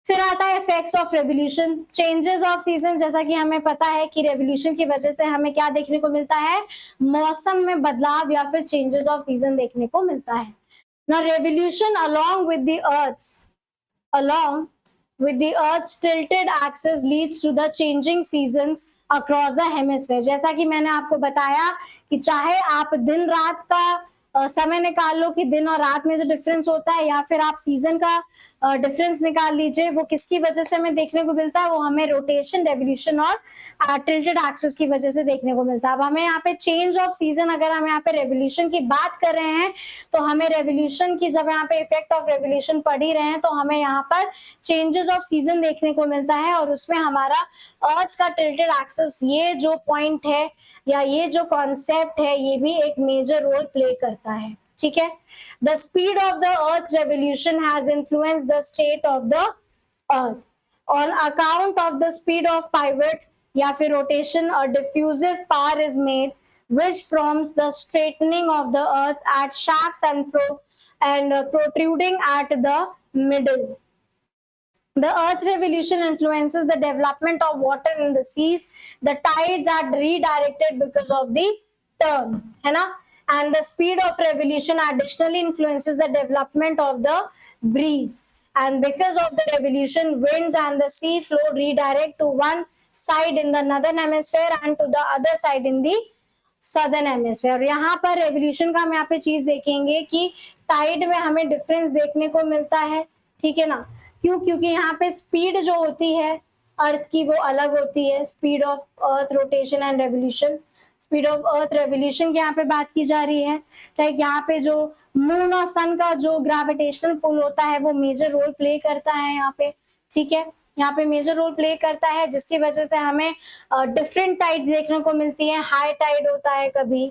फिर आता है effects of revolution, changes off season. जैसा कि हमें पता है कि रेवोल्यूशन की वजह से हमें क्या देखने को मिलता है, मौसम में बदलाव या फिर चेंजेस ऑफ सीजन देखने को मिलता है। Now revolution along with the earth's tilted axis leads to the changing seasons across the hemisphere। जैसा कि मैंने आपको बताया कि चाहे आप दिन रात का समय निकाल लो कि दिन और रात में जो डिफरेंस होता है, या फिर आप सीजन का डिफरेंस निकाल लीजिए, वो किसकी वजह से हमें देखने को मिलता है, वो हमें रोटेशन, रेवोल्यूशन और टिल्टेड एक्सिस की वजह से देखने को मिलता है। अब हमें यहाँ पे चेंज ऑफ सीजन, अगर हम यहाँ पे रेवोल्यूशन की बात कर रहे हैं तो हमें रेवोल्यूशन की, जब यहाँ पे इफेक्ट ऑफ रेवोल्यूशन पढ़ ही रहे हैं तो हमें यहाँ पर चेंजेस ऑफ सीजन देखने को मिलता है, और उसमें हमारा अर्थ का टिल्टेड एक्सिस, ये जो पॉइंट है या ये जो कॉन्सेप्ट है, ये भी एक मेजर रोल प्ले करता है। ठीक है, the speed of the earth revolution has influenced the state of the earth on account of the speed of pivot या फिर रोटेशन और diffusive power is made which prompts the straightening of the earth at shafts and protruding at the middle. The earth's revolution influences the development of water in the seas. The tides are redirected because of the turn, है ना? And the speed of revolution additionally influences the development of the breeze. And because of the revolution, winds and the sea flow redirect to one side in the northern hemisphere and to the other side in the southern hemisphere. यहाँ पर revolution का हम यहाँ पे चीज देखेंगे कि Tide में हमें डिफरेंस देखने को मिलता है। ठीक है ना, क्यों? क्योंकि यहाँ पे स्पीड जो होती है अर्थ की वो अलग होती है, speed of earth rotation and revolution. Speed of earth revolution की यहाँ पे बात की जा रही है। ठीक, यहाँ पे जो मून और सन का जो ग्रेविटेशनल पुल होता है वो मेजर रोल प्ले करता है यहाँ पे। ठीक है, यहाँ पे मेजर रोल प्ले करता है, जिसकी वजह से हमें डिफरेंट टाइड्स देखने को मिलती हैं। हाई टाइड होता है कभी,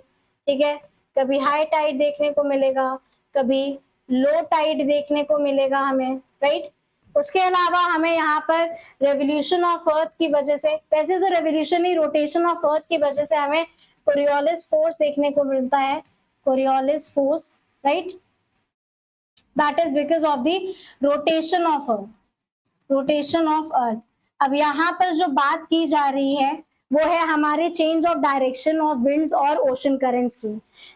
ठीक है, कभी हाई टाइड देखने को मिलेगा, कभी लो टाइड देखने को मिलेगा हमें, राइट। उसके अलावा हमें यहाँ पर रेवोल्यूशन ऑफ अर्थ की वजह से, वैसे तो रेवोल्यूशन ही रोटेशन ऑफ अर्थ की वजह से हमें कोरियोलिस फोर्स देखने को मिलता है, Coriolis force, right, that is because of the rotation of earth, rotation of अर्थ। अब यहाँ पर जो बात की जा रही है वो है हमारे change of direction of winds और ओशन करंट्स की।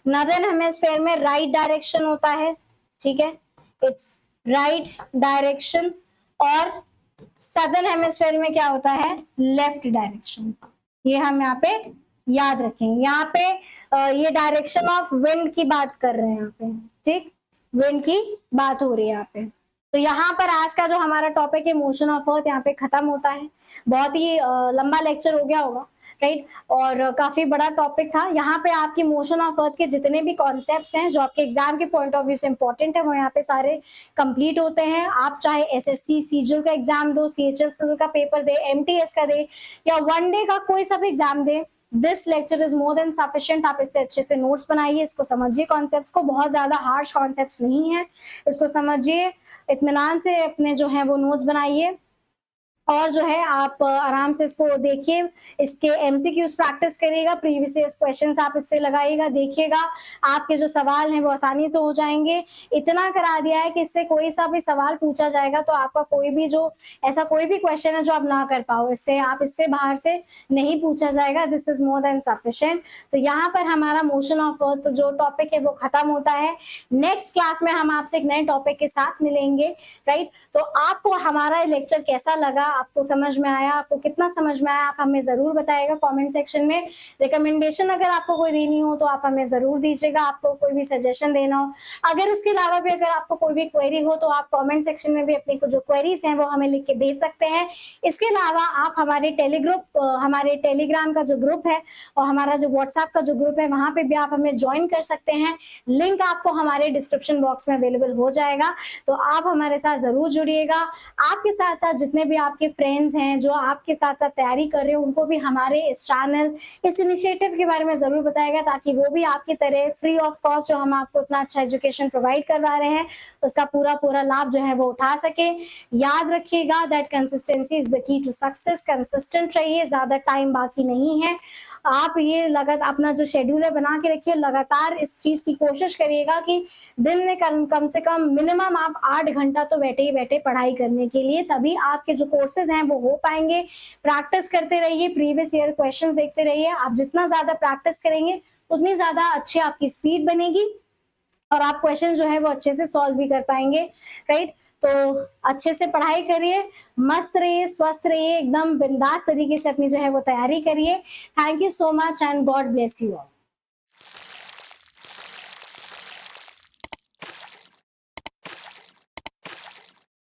नॉर्दर्न हेमिस्फीयर में राइट डायरेक्शन होता है, ठीक है, इट्स राइट डायरेक्शन, और सदर्न हेमिस्फीयर में क्या होता है, लेफ्ट डायरेक्शन। ये हम यहाँ पे याद रखेंगे। यहाँ पे ये डायरेक्शन ऑफ विंड की बात कर रहे हैं यहाँ पे, ठीक, विंड की बात हो रही है यहाँ पे। तो यहाँ पर आज का जो हमारा टॉपिक है मोशन ऑफ अर्थ यहाँ पे खत्म होता है। बहुत ही लंबा लेक्चर हो गया होगा, राइट, और काफी बड़ा टॉपिक था। यहाँ पे आपकी मोशन ऑफ अर्थ के जितने भी कॉन्सेप्ट्स हैं जो आपके एग्जाम के पॉइंट ऑफ व्यू से इंपॉर्टेंट है वो यहाँ पे सारे कंप्लीट होते हैं। आप चाहे एसएससी सीजीएल का एग्जाम दो, सीएचएसएल का पेपर दे, एमटीएस का दे, या वन डे का कोई सा भी exam they, this lecture is more than sufficient. आप इससे अच्छे से नोट्स बनाइए, इसको समझिए, कॉन्सेप्ट्स को, बहुत ज्यादा हार्श कॉन्सेप्ट्स नहीं है, इसको समझिए, इत्मीनान से अपने जो है वो नोट्स बनाइए, और जो है आप आराम से इसको देखिए, इसके एमसीक्यूज प्रैक्टिस करिएगा, प्रीवियस ईयर क्वेश्चंस आप इससे लगाइएगा, देखिएगा आपके जो सवाल हैं वो आसानी से हो जाएंगे। इतना करा दिया है कि इससे कोई सा भी सवाल पूछा जाएगा तो आपका कोई भी जो ऐसा कोई भी क्वेश्चन है जो आप ना कर पाओ, इससे आप इससे बाहर से नहीं पूछा जाएगा। This is more than sufficient. तो यहाँ पर हमारा मोशन ऑफ अर्थ जो टॉपिक है वो खत्म होता है। नेक्स्ट क्लास में हम आपसे एक नए टॉपिक के साथ मिलेंगे, राइट। तो आपको हमारा लेक्चर कैसा लगा, आपको समझ में आया, आपको कितना समझ में आया, आप हमें जरूर बताइएगा कमेंट सेक्शन में। रिकमेंडेशन अगर आपको कोई देनी हो तो आप हमें जरूर दीजिएगा, आपको कोई भी सजेशन देना हो। अगर उसके अलावा भी अगर आपको कोई भी क्वेरी हो तो आप कमेंट सेक्शन में भी अपनी जो क्वेरीज हैं वो हमें लिख के भेज सकते हैं। इसके अलावा आप हमारे हमारे टेलीग्राम का जो ग्रुप है और हमारा जो व्हाट्सएप का जो ग्रुप है वहां पे भी आप हमें ज्वाइन कर सकते हैं। लिंक आपको हमारे डिस्क्रिप्शन बॉक्स में अवेलेबल हो जाएगा, तो आप हमारे साथ जरूर जुड़िएगा। आपके साथ साथ जितने भी आपके फ्रेंड्स हैं जो आपके साथ साथ तैयारी कर रहे हैं उनको भी हमारे इस चैनल, इस इनिशिएटिव के बारे में जरूर बताएगा, ताकि वो भी आपकी तरह फ्री ऑफ कॉस्ट जो हम आपको इतना अच्छा एजुकेशन प्रोवाइड करवा रहे हैं उसका पूरा लाभ जो है वो उठा सके। याद रखिएगा that consistency is the key to success. Consistent रहिए, ज्यादा टाइम बाकी नहीं है। आप ये लगातार अपना जो शेड्यूल है बना के रखिए, लगातार इस चीज की कोशिश करिएगा कि दिन में कम से कम मिनिमम आप 8 घंटा तो बैठे ही बैठे पढ़ाई करने के लिए, तभी आपके जो कोर्सेज हैं वो हो पाएंगे। प्रैक्टिस करते रहिए, प्रीवियस ईयर क्वेश्चंस देखते रहिए। आप जितना ज्यादा प्रैक्टिस करेंगे उतनी ज्यादा अच्छी आपकी स्पीड बनेगी और आप क्वेश्चन जो है वो अच्छे से सॉल्व भी कर पाएंगे, राइट। तो अच्छे से पढ़ाई करिए, मस्त रहिए, स्वस्थ रहिए, एकदम बिंदास तरीके से अपनी जो है वो तैयारी करिए। Thank you so much and God bless you all.